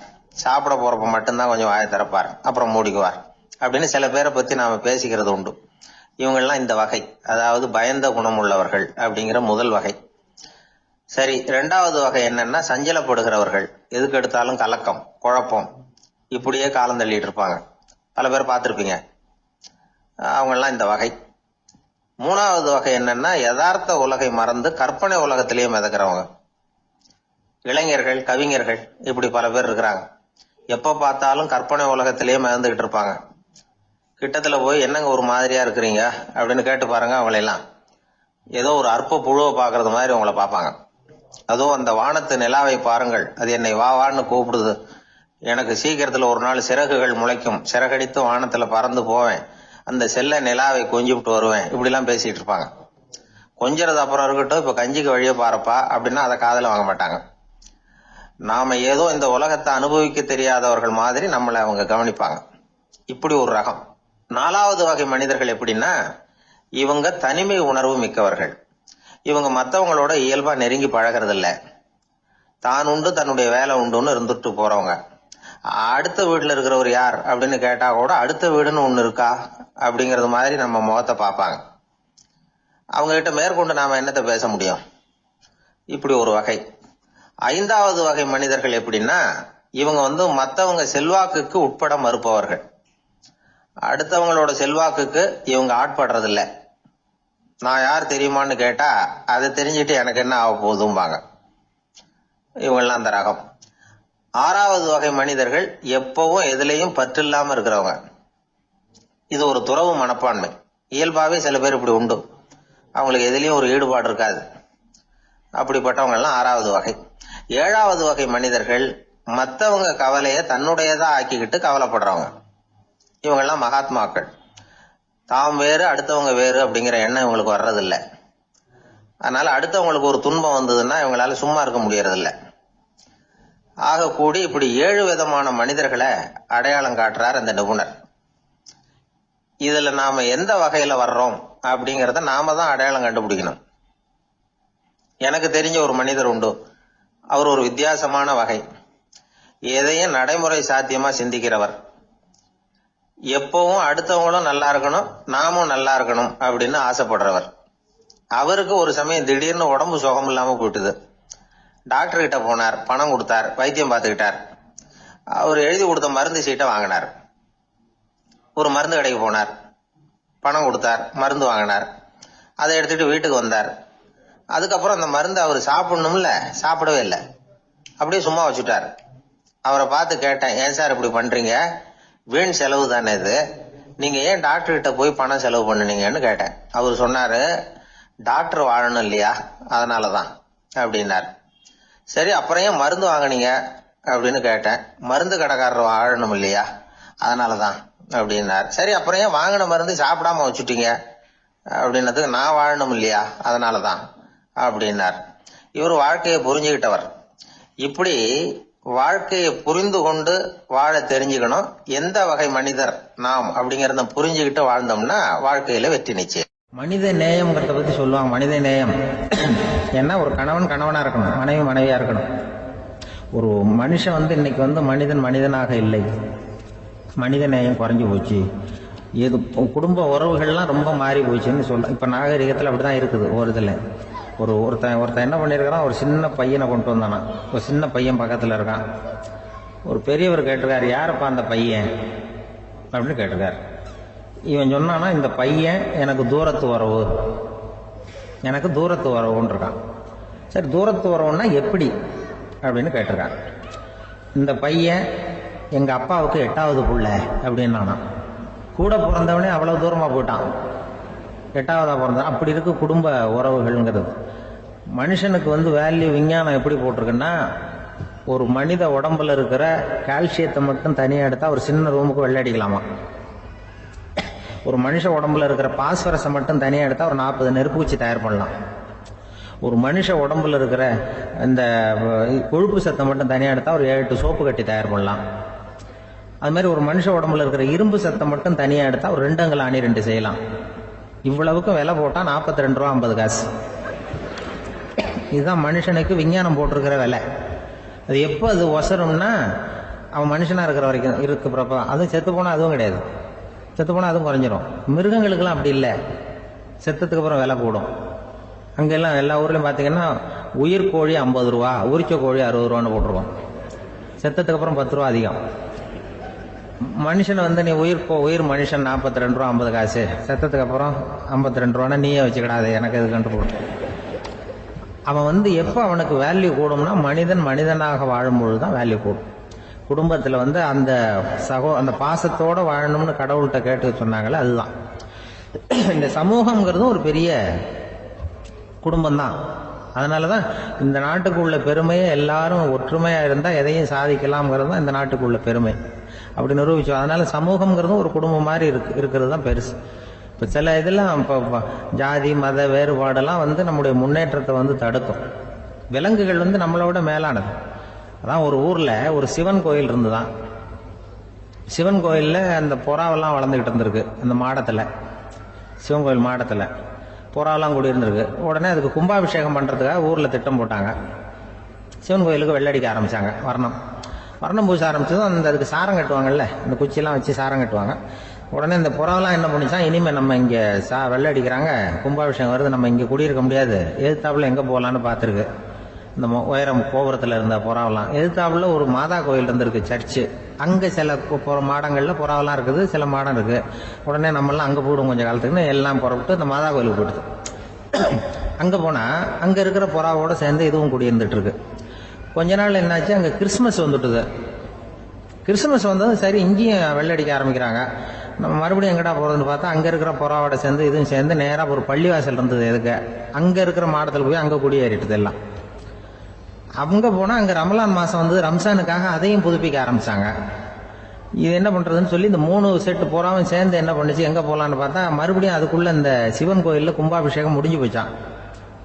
சாப்பிட போறப்ப மட்டும்தான் கொஞ்சம் வாயை திறப்பார், அப்புறம் மூடிக்குவார் அப்படின்னு சில பேரை பத்தி நாம பேசிக்கிறது உண்டு. இவங்கெல்லாம் இந்த வகை, அதாவது பயந்த குணம் உள்ளவர்கள் அப்படிங்கிற முதல் வகை. சரி, 2வது வகை என்னன்னா சஞ்சலப்படுகிறவர்கள், எதுக்கு எடுத்தாலும் கலக்கம் குழப்பம், இப்படியே காலம் தள்ளிட்டு இருப்பாங்க, பல பேர் பார்த்திருப்பீங்க, அவங்கெல்லாம் இந்த வகை. 3வது வகை என்னன்னா யதார்த்த உலகை மறந்து கற்பனை உலகத்திலேயே மிதக்கிறவங்க, இளைஞர்கள் கவிஞர்கள், இப்படி பல பேர் இருக்கிறாங்க. எப்ப பார்த்தாலும் கற்பனை உலகத்திலேயே மிதந்துகிட்டு இருப்பாங்க. கிட்டத்துல போய் என்னங்க ஒரு மாதிரியா இருக்கிறீங்க அப்படின்னு கேட்டு பாருங்க, அவங்களெல்லாம் ஏதோ ஒரு அற்ப புழுவை பாக்குறது மாதிரி உங்களை பார்ப்பாங்க. அதுவும் அந்த வானத்து நிலாவை பாருங்கள், அது என்னை வா வான்னு கூப்பிடுது, எனக்கு சீக்கிரத்துல ஒரு நாள் சிறகுகள் முளைக்கும், சிறகடித்து வானத்துல பறந்து போவேன், அந்த செல்ல நிலாவை கொஞ்சிவிட்டு வருவேன், இப்படிலாம் பேசிட்டு இருப்பாங்க. கொஞ்சிறது அப்புறம் இருக்கட்டும், இப்ப கஞ்சிக்கு வழியே பாருப்பா அப்படின்னா அதை காதுல வாங்க மாட்டாங்க. நாம ஏதோ இந்த உலகத்தை அனுபவிக்க தெரியாதவர்கள் மாதிரி நம்மளை அவங்க கவனிப்பாங்க. இப்படி ஒரு ரகம். 4வது வகை மனிதர்கள் எப்படின்னா, இவங்க தனிமை உணர்வு மிக்கவர்கள். இவங்க மற்றவங்களோட இயல்பா நெருங்கி பழகிறது இல்ல, தான் உண்டு தன்னுடைய வேலை உண்டுன்னு இருந்துட்டு போறவங்க. அடுத்த வீட்டுல இருக்கிறவர் யார் அப்படின்னு கேட்டா கூட அடுத்த வீடுன்னு ஒண்ணு இருக்கா அப்படிங்கறது மாதிரி நம்ம முகத்தை பார்ப்பாங்க. அவங்க கிட்ட மேற்கொண்டு நாம என்னத்தை பேச முடியும்? இப்படி ஒரு வகை. 5வது வகை மனிதர்கள் எப்படின்னா, இவங்க மற்றவங்க செல்வாக்குக்கு உட்பட மறுப்பவர்கள். அடுத்தவங்களோட செல்வாக்குக்கு இவங்க ஆட்படுறதில்ல. நான் யார் தெரியுமான்னு கேட்டா அதை தெரிஞ்சுட்டு எனக்கு என்ன ஆக போகுதும்பாங்க. இவங்கெல்லாம் அந்த ரகம். 6வது வகை மனிதர்கள் எப்பவும் எதுலையும் பற்று இல்லாம இருக்கிறவங்க. இது ஒரு துறவு மனப்பான்மை. இயல்பாவே சில பேர் இப்படி உண்டு, அவங்களுக்கு எதுலயும் ஒரு ஈடுபாடு இருக்காது. அப்படிப்பட்டவங்க எல்லாம் 6வது வகை. 7வது வகை மனிதர்கள் மற்றவங்க கவலைய தன்னுடையதா ஆக்கிக்கிட்டு கவலைப்படுறவங்க. இவங்கெல்லாம் மகாத்மாக்கள். தாம் வேறு அடுத்தவங்க வேறு அப்படிங்கிற எண்ணம் இவங்களுக்கு வர்றதில்லை. அதனால அடுத்தவங்களுக்கு ஒரு துன்பம் வந்ததுன்னா இவங்களால சும்மா இருக்க முடியறதில்ல. ஆக கூடி இப்படி 7 விதமான மனிதர்களை அடையாளம் காட்டுறார் அந்த நிபுணர். இதுல நாம எந்த வகையில வர்றோம் அப்படிங்கறத நாம தான் அடையாளம் கண்டுபிடிக்கணும். எனக்கு தெரிஞ்ச ஒரு மனிதர் உண்டு. அவர் ஒரு வித்தியாசமான வகை. எதையும் நடைமுறை சாத்தியமா சிந்திக்கிறவர். எப்பவும் அடுத்தவங்களும் நல்லா இருக்கணும், நாமும் நல்லா இருக்கணும் அப்படின்னு ஆசைப்படுறவர். அவருக்கு ஒரு சமயம் திடீர்னு உடம்பு சுகம் இல்லாம போயிட்டுது. டாக்டர் கிட்ட போனார், பணம் கொடுத்தார், வைத்தியம் பார்த்துக்கிட்டார். அவர் எழுதி கொடுத்த மருந்து சீட்டை வாங்கினார். ஒரு மருந்து கடைக்கு போனார், பணம் கொடுத்தார், மருந்து வாங்கினார். அதை எடுத்துட்டு வீட்டுக்கு வந்தார். அதுக்கப்புறம் அந்த மருந்து அவர் சாப்பிடணும்ல, சாப்பிடவே இல்லை, அப்படியே சும்மா வச்சுட்டார். அவரை பார்த்து கேட்டேன், ஏன் சார் இப்படி பண்றீங்க? வீண் செலவு தானே இது, நீங்க ஏன் டாக்டர் கிட்ட போய் பணம் செலவு பண்ணுனீங்கன்னு கேட்டேன். அவர் சொன்னாரு, டாக்டர் வாழணும் இல்லையா, அதனாலதான் அப்படின்னார். சரி, அப்புறம் ஏன் மருந்து வாங்கினீங்க அப்படின்னு கேட்டேன். மருந்து கடைக்காரர் வாழணும் இல்லையா, அதனாலதான் அப்படின்னார். சரி, அப்புறம் ஏன் வாங்கின மருந்து சாப்பிடாம வச்சுட்டீங்க அப்படின்னதுக்கு, நான் வாழணும் இல்லையா, அதனாலதான் அப்படின்னார். இவர் வாழ்க்கையை புரிஞ்சுக்கிட்டவர். இப்படி வாழ்க்கையை புரிந்து கொண்டு வாழ தெரிஞ்சுக்கணும். எந்த வகை மனிதர் நாம் அப்படிங்கறத புரிஞ்சுக்கிட்டு வாழ்ந்தோம்னா வாழ்க்கையில வெற்றி நிச்சயம். மனித நேயம்ங்கிறத பத்தி சொல்லுவாங்க. மனித நேயம் ஏன்னா ஒரு கணவன் கணவனா இருக்கணும், மனைவி மனைவியா இருக்கணும். ஒரு மனுஷன் இன்னைக்கு மனிதன் மனிதனாக இல்லை. மனித நேயம் குறைஞ்சு போச்சு. இது குடும்ப உறவுகள்லாம் ரொம்ப மாறி போச்சுன்னு சொல்ல. இப்ப நாகரிகத்துல அப்படிதான் இருக்குது. ஒரு இதுல ஒருத்தன் என்ன பண்ணிருக்கான், ஒரு சின்ன பையனை கொண்டு வந்தானா. ஒரு சின்ன பையன் பக்கத்துல இருக்கான். ஒரு பெரியவர் கேட்டிருக்காரு, யாருப்பா அந்த பையன் அப்படின்னு கேட்டிருக்காரு. இவன் சொன்னானா, இந்த பையன் எனக்கு தூரத்து உறவு, எனக்கு தூரத்து உறவுன்னு இருக்கான். சரி, தூரத்து உறவுன்னா எப்படி அப்படின்னு கேட்டிருக்கான். இந்த பையன் எங்க அப்பாவுக்கு 8வது புள்ள அப்படின்னு. கூட பிறந்தவனே அவ்வளவு தூரமா போயிட்டான், 8வதா பிறந்த. அப்படி இருக்கு குடும்ப உறவுகள்ங்கிறது. மனுஷனுக்கு வேல்யூ விஞ்ஞானம் எப்படி போட்டிருக்குன்னா, ஒரு மனித உடம்புல இருக்கிற கால்சியத்தை மட்டும் தனியா எடுத்தா ஒரு சின்ன ரூமுக்கு வெள்ளை அடிக்கலாமா. ஒரு மனுஷ உடம்புல இருக்கிற பாஸ்பரஸை மட்டும் தனியா எடுத்தா ஒரு 40 நெருப்பூச்சி தயார் பண்ணலாம். ஒரு மனுஷ உடம்புல இருக்கிற இந்த கொழுப்பு சத்தை மட்டும் தனியா எடுத்தா ஒரு 7-8 சோப்பு கட்டி தயார் பண்ணலாம். அது மாதிரி ஒரு மனுஷ உடம்புல இருக்கிற இரும்பு சத்தை மட்டும் தனியா எடுத்தா ஒரு 2 அங்குல ஆணி 2 செய்யலாம். இவ்வளவுக்கும் விலை போட்டா 42 ரூபா 50 காசு. இதுதான் மனுஷனுக்கு விஞ்ஞானம் போட்டிருக்கிற விலை. அது எப்போ அது ஒசரும்னா, அவன் மனுஷனா இருக்கிற வரைக்கும் இருக்கிறப்ப. அதுவும் செத்து போனா அதுவும் கிடையாது, செத்து போனா அதுவும் குறைஞ்சிரும். மிருகங்களுக்கெல்லாம் அப்படி இல்லை, செத்ததுக்கு அப்புறம் விலை கூடும். அங்கெல்லாம் எல்லா ஊர்லயும் பாத்தீங்கன்னா உயிர் கோழி 50 ரூபா, உரிச்ச கோழி 60 ரூபான்னு போட்டிருக்கோம். செத்ததுக்கு அப்புறம் 10 ரூபா அதிகம். மனுஷனை நீ உயிர் மனுஷன் 42 ரூபா 50 காசு, செத்ததுக்கு அப்புறம் 52 ரூபான்னா நீயே வச்சுக்கிடாது, எனக்கு இது கண்டு போட்டு. அவன் எப்ப அவனுக்கு வேல்யூ கூடும்னா, மனிதன் மனிதனாக வாழும் பொழுதுதான் வேல்யூ கூடும். குடும்பத்துல அந்த அந்த பாசத்தோட வாழணும்னு கடவுள்கிட்ட கேட்டு சொன்னாங்களே, அதுதான். இந்த சமூகம்ங்கிறதும் ஒரு பெரிய குடும்பம் தான். அதனாலதான் இந்த நாட்டுக்கு உள்ள பெருமையை எல்லாரும் ஒற்றுமையா இருந்தா எதையும் சாதிக்கலாம்ங்கிறது தான் இந்த நாட்டுக்கு உள்ள பெருமை. அப்படி நிரூபிச்சோம். அதனால சமூகம்ங்கிறதும் ஒரு குடும்பம் மாதிரி இருக்கிறது தான் பெருசு. இப்ப சில இதெல்லாம் இப்போ ஜாதி மத வேறுபாடெல்லாம் நம்முடைய முன்னேற்றத்தை தடுக்கும். விலங்குகள் நம்மளோட மேலானது. அதான் ஒரு ஊர்ல ஒரு சிவன் கோயில் இருந்துதான். சிவன் கோயில்ல அந்த புறாவெல்லாம் வளர்ந்துகிட்டு இருந்திருக்கு. அந்த மாடத்துல, சிவன் கோயில் மாடத்துல புறாவெல்லாம் கூடி இருந்திருக்கு. உடனே அதுக்கு கும்பாபிஷேகம் பண்றதுக்காக ஊர்ல திட்டம் போட்டாங்க. சிவன் கோயிலுக்கு வெள்ளடிக்க ஆரம்பிச்சாங்க. வர்ணம் பூச ஆரம்பிச்சதும் அதுக்கு சாரம் கட்டுவாங்கல்ல, இந்த குச்சியெல்லாம் வச்சு சாரம் கட்டுவாங்க. உடனே இந்த புறாவெல்லாம் என்ன பண்ணிச்சான், இனிமே நம்ம இங்க வெள்ளை அடிக்கிறாங்க, கும்பாபிஷேகம் வருது, நம்ம இங்க குடியிருக்க முடியாது, எதிர்த்தாப்புல எங்க போகலான்னு பார்த்துருக்கு. இந்த உயரம் கோபுரத்துல இருந்த புறாவெல்லாம் எதிர்த்தாப்புல ஒரு மாதா கோயில் இருந்திருக்கு, சர்ச்சு. அங்க சில மாடங்கள்ல புறாவெல்லாம் இருக்குது, சில மாடம் இருக்கு. உடனே நம்மெல்லாம் அங்க போயிடும் கொஞ்சம் காலத்துக்குன்னு எல்லாம் புறப்பட்டு இந்த மாதா கோயிலுக்கு போயிடுது. அங்க போனா அங்க இருக்கிற புறாவோட சேர்ந்து இதுவும் குடியிருந்துட்டு இருக்கு. கொஞ்ச நாள் என்னாச்சு, அங்க கிறிஸ்துமஸ் வந்துட்டுது. கிறிஸ்துமஸ் வந்ததும் சரி இங்கேயும் வெள்ளடிக்க ஆரம்பிக்கிறாங்க. நம்ம மறுபடியும் எங்கடா போறதுன்னு பார்த்தா அங்க இருக்கிற புறாவோட சேர்ந்து இதுவும் சேர்ந்து நேரா ஒரு பள்ளிவாசல் இருந்தது. எதுக்கு அங்க இருக்கிற மாடத்துல போய் அங்க குடியேறிட்டுது எல்லாம். அவங்க போனா அங்க ரமலான் மாசம் வந்து ரம்ஜானுக்காக அதையும் புதுப்பிக்க ஆரம்பிச்சாங்க. இது என்ன பண்றதுன்னு சொல்லி இந்த 3 செட்டு புறாவும் சேர்ந்து என்ன பண்ணுச்சு, எங்க போலான்னு பார்த்தா மறுபடியும் அதுக்குள்ள இந்த சிவன் கோயில்ல கும்பாபிஷேகம் முடிஞ்சு போச்சான்.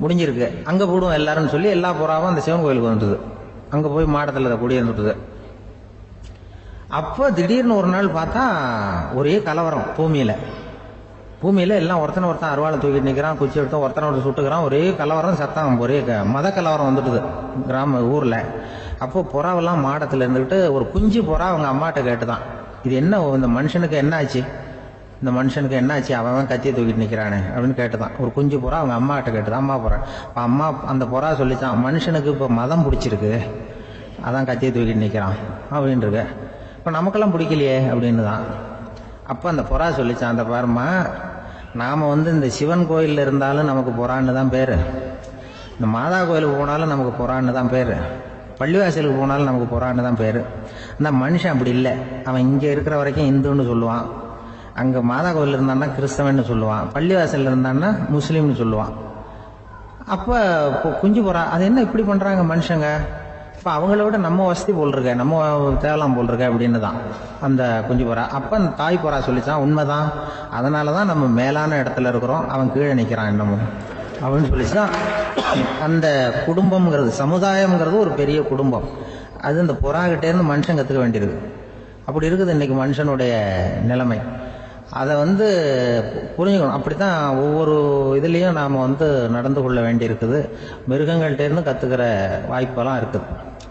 முடிஞ்சிருக்கு, அங்க போடுவோம் எல்லாரும் சொல்லி எல்லா புறாவும் அந்த சிவன் கோயிலுக்கு வந்துடுது. அங்க போய் மாடத்துல குடியிருந்துட்டுது. அப்போ திடீர்னு ஒரு நாள் பார்த்தா ஒரே கலவரம் பூமியில எல்லாம் ஒருத்தன் அருவாளை தூக்கிட்டு நிற்கிறான், குச்சி எடுத்து ஒருத்தனை சுட்டுக்கிறான், ஒரே கலவரம், சத்தம், ஒரே மத கலவரம் வந்துட்டுது ஊர்ல. அப்போ புறாவெல்லாம் மாடத்துல இருந்துக்கிட்டு ஒரு குஞ்சு புறா அவங்க அம்மாட்ட கேட்டுதான், இது என்ன இந்த மனுஷனுக்கு என்ன ஆச்சு, அவன் கத்தியை தூக்கிட்டு நிற்கிறானே அப்படின்னு கேட்டுதான். ஒரு குஞ்சு புறா அவங்க அம்மாட்ட கேட்டுதான். அம்மா புறா இப்போ அம்மா அந்த புறா சொல்லிச்சான், மனுஷனுக்கு இப்போ மதம் பிடிச்சிருக்கு, அதான் கத்தியை தூக்கிட்டு நிற்கிறான் அப்படின்ட்டு. இப்போ நமக்கெல்லாம் பிடிக்கலையே அப்படின்னு தான். அப்போ அந்த புறா சொல்லிச்சான், அந்த பாருமா, நாம் இந்த சிவன் கோயிலில் இருந்தாலும் நமக்கு புறான்னு தான் பேர், இந்த மாதா கோயிலுக்கு போனாலும் நமக்கு புறான்னு தான் பேர், பள்ளிவாசலுக்கு போனாலும் நமக்கு புறான்னு தான் பேர். அந்த மனுஷன் அப்படி இல்லை, அவன் இங்கே இருக்கிற வரைக்கும் இந்துன்னு சொல்லுவான், அங்கே மாதா கோயில் இருந்தான்னா கிறிஸ்தவன்னு சொல்லுவான், பள்ளிவாசலில் இருந்தான்னா முஸ்லீம்னு சொல்லுவான். அப்போ குஞ்சு புறா அது என்ன இப்படி பண்ணுறாங்க மனுஷங்க, இப்போ அவங்கள விட நம்ம வசதி போல் இருக்க, நம்ம தேவலாம் போல் இருக்க அப்படின்னு தான் அந்த குஞ்சு புறா. அப்போ அந்த தாய் புறா சொல்லிச்சான், உண்மைதான், அதனால தான் நம்ம மேலான இடத்துல இருக்கிறோம், அவன் கீழே நிற்கிறான் இன்னமும் அப்படின்னு சொல்லிச்சுதான். அந்த குடும்பம்ங்கிறது, சமுதாயம்ங்கிறது ஒரு பெரிய குடும்பம், அது இந்த புறாகிட்டேருந்து மனுஷன் கற்றுக்க வேண்டியிருக்கு. அப்படி இருக்குது இன்னைக்கு மனுஷனுடைய நிலைமை. அதை புரிஞ்சுக்கணும். அப்படித்தான் ஒவ்வொரு இதுலேயும் நாம் நடந்து கொள்ள வேண்டியிருக்குது. மிருகங்கள்டேருந்து கற்றுக்கிற வாய்ப்பெல்லாம் இருக்குது.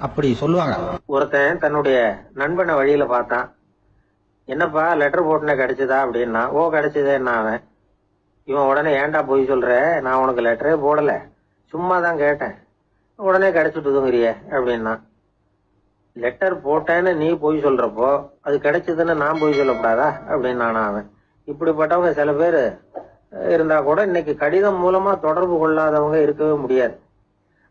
அப்படி சொல்லுவாங்க. ஒருத்தன் தன்னுடைய நண்பனை வழியில பார்த்தான். என்னப்பா லெட்டர் போட்டுனே கிடைச்சதா அப்படின்னா, ஓ கிடைச்சதேன்னா அவன். இவன் உடனே, ஏன்டா போய் சொல்ற, நான் உனக்கு லெட்டரே போடல, சும்மா தான் கேட்டேன், உடனே கிடைச்சிட்டுதுங்கிறிய அப்படின்னா. லெட்டர் போட்டேன்னு நீ போய் சொல்றப்போ அது கிடைச்சதுன்னு நான் போய் சொல்லக்கூடாதா அப்படின்னு அவன். இப்படிப்பட்டவங்க சில பேர் இருந்தா கூட இன்னைக்கு கடிதம் மூலமா தொடர்பு கொள்ளாதவங்க இருக்கவே முடியாது.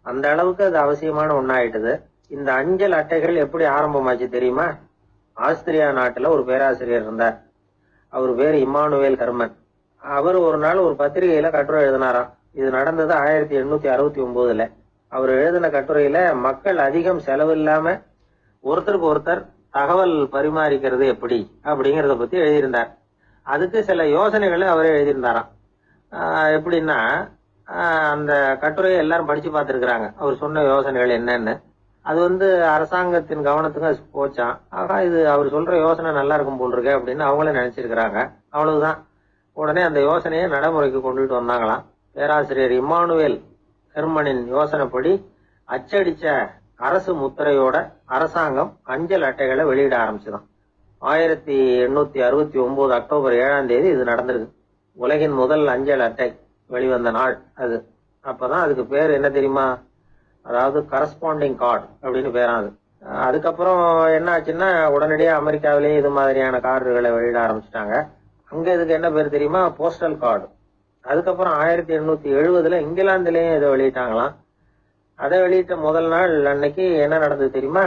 அந்த அளவுக்கு அது அவசியமான ஒன்னாயிட்டுது. இந்த அஞ்சல் அட்டைகள் எப்படி ஆரம்பமாச்சு தெரியுமா? ஆஸ்திரியா நாட்டுல ஒரு பேராசிரியர் இருந்தார். அவர் பேர் இம்மானுவேல் கர்மன். அவர் ஒரு நாள் ஒரு பத்திரிகையில கட்டுரை எழுதினாராம். இது நடந்தது 1869. அவர் எழுதின கட்டுரையில மக்கள் அதிகம் செலவு இல்லாம ஒருத்தருக்கு ஒருத்தர் தகவல் பரிமாறிக்கிறது எப்படி அப்படிங்கறத பத்தி எழுதியிருந்தார். அதுக்கு சில யோசனைகளை அவரே எழுதியிருந்தாராம். எப்படின்னா, அந்த கட்டுரையை எல்லாரும் படிச்சு பார்த்திருக்கிறாங்க, அவர் சொன்ன யோசனைகள் என்னன்னு. அது அரசாங்கத்தின் கவனத்துக்கு போச்சான். ஆகா, இது அவர் சொல்ற யோசனை நல்லா இருக்கும் போல் இருக்கு அப்படின்னு அவங்களே நினைச்சிருக்கிறாங்க. அவ்வளவுதான். உடனே அந்த யோசனையை நடைமுறைக்கு கொண்டுட்டு வந்தாங்களாம். பேராசிரியர் இம்மானுவேல் ஹெர்மனின் யோசனைப்படி அச்சடிச்ச அரசு முத்திரையோட அரசாங்கம் அஞ்சல் அட்டைகளை வெளியிட ஆரம்பிச்சுதான். 1869 அக்டோபர் 7ஆம் தேதி இது நடந்திருக்கு. உலகின் முதல் அஞ்சல் அட்டை வெளிவந்த நாள் அது. அப்பதான் அதுக்கு பேர் என்ன தெரியுமா? அதாவது கரஸ்பாண்டிங் கார்டு அப்படின்னு பேராது. அதுக்கப்புறம் என்ன ஆச்சுன்னா, உடனடியா அமெரிக்காவிலேயே இது மாதிரியான கார்டுகளை வெளியிட ஆரம்பிச்சிட்டாங்க. அங்க இதுக்கு என்ன பேர் தெரியுமா? Postal card. அதுக்கப்புறம் 1870 இங்கிலாந்துலயும் இதை வெளியிட்டாங்களாம். அதை வெளியிட்ட முதல் நாள் அன்னைக்கு என்ன நடந்தது தெரியுமா?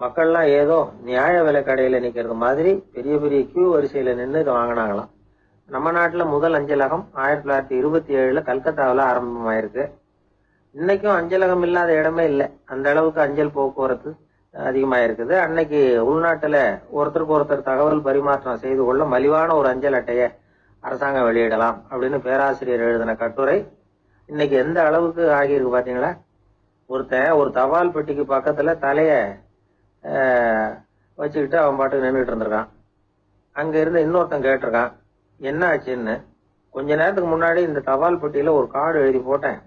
மக்கள்லாம் ஏதோ நியாய விலை கடையில நிக்கிறது மாதிரி பெரிய பெரிய கியூ வரிசையில நின்று இதை வாங்கினாங்களாம். நம்ம நாட்டுல முதல் அஞ்சலகம் 1927 கல்கத்தாவில் ஆரம்பமாயிருக்கு. இன்னைக்கும் அஞ்சலகம் இல்லாத இடமே இல்லை. அந்த அளவுக்கு அஞ்சல் போக்குவரத்து அதிகமாயிருக்குது. அன்னைக்கு உள்நாட்டுல ஒருத்தருக்கு ஒருத்தர் தகவல் பரிமாற்றம் செய்து கொள்ள மலிவான ஒரு அஞ்சல் அட்டையை அரசாங்கம் வெளியிடலாம் அப்படின்னு பேராசிரியர் எழுதின கட்டுரை இன்னைக்கு எந்த அளவுக்கு ஆகியிருக்கு பாத்தீங்களா? ஒருத்தன் ஒரு தபால் பெட்டிக்கு பக்கத்துல தலைய வச்சுக்கிட்டு அவன் பாட்டுக்கு நின்றுட்டு இருந்திருக்கான். அங்க இருந்து இன்னொருத்தன் கேட்டிருக்கான், என்ன ஆச்சுன்னு. கொஞ்ச நேரத்துக்கு முன்னாடி இந்த தபால் பெட்டியில ஒரு கார்டு எழுதி போட்டேன்,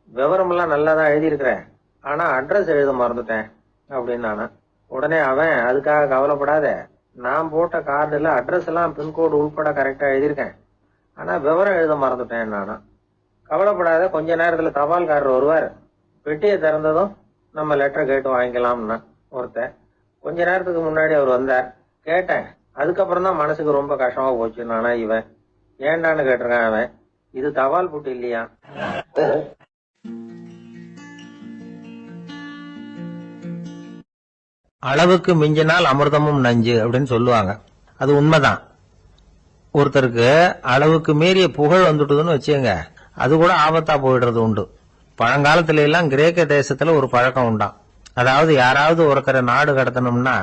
விவரம் எல்லாம் நல்லா தான் எழுதியிருக்கிறேன், ஆனா அட்ரஸ் எழுத மறந்துட்டேன் அப்படின்னு நானா. உடனே அவன், அதுக்காக கவலைப்படாத, நான் போட்ட கார்டுல அட்ரஸ் எல்லாம் பின்கோடு உள்பட கரெக்டா எழுதியிருக்கேன், ஆனா விவரம் எழுத மறந்துட்டேன் நானா. கவலைப்படாத, கொஞ்ச நேரத்துல தபால்காரர் வருவார், பெட்டியை திறந்ததும் நம்ம லெட்டர் கேட்டு வாங்கிக்கலாம்னா ஒருத்தன். கொஞ்ச நேரத்துக்கு முன்னாடி அவர் வந்தார், கேட்டேன், அதுக்கப்புறம் தான் மனசுக்கு ரொம்ப கஷ்டமா போச்சு நானா. இவன் ஏண்டான்னு கேட்டிருக்கான். அவன், இது தபால் புட்டு இல்லையா? அளவுக்கு மிஞ்சினால் அமிர்தமும் நஞ்சு அப்படின்னு சொல்லுவாங்க. அது உண்மைதான். ஒருத்தருக்கு அளவுக்கு மீறிய புகழ் வந்துட்டுதுன்னு வச்சுங்க, அது கூட ஆபத்தா போயிடுறது உண்டு. பழங்காலத்துல எல்லாம் கிரேக்க தேசத்துல ஒரு பழக்கம் உண்டாம். அதாவது யாராவது ஒருத்தரை நாடு கடத்தணும்னா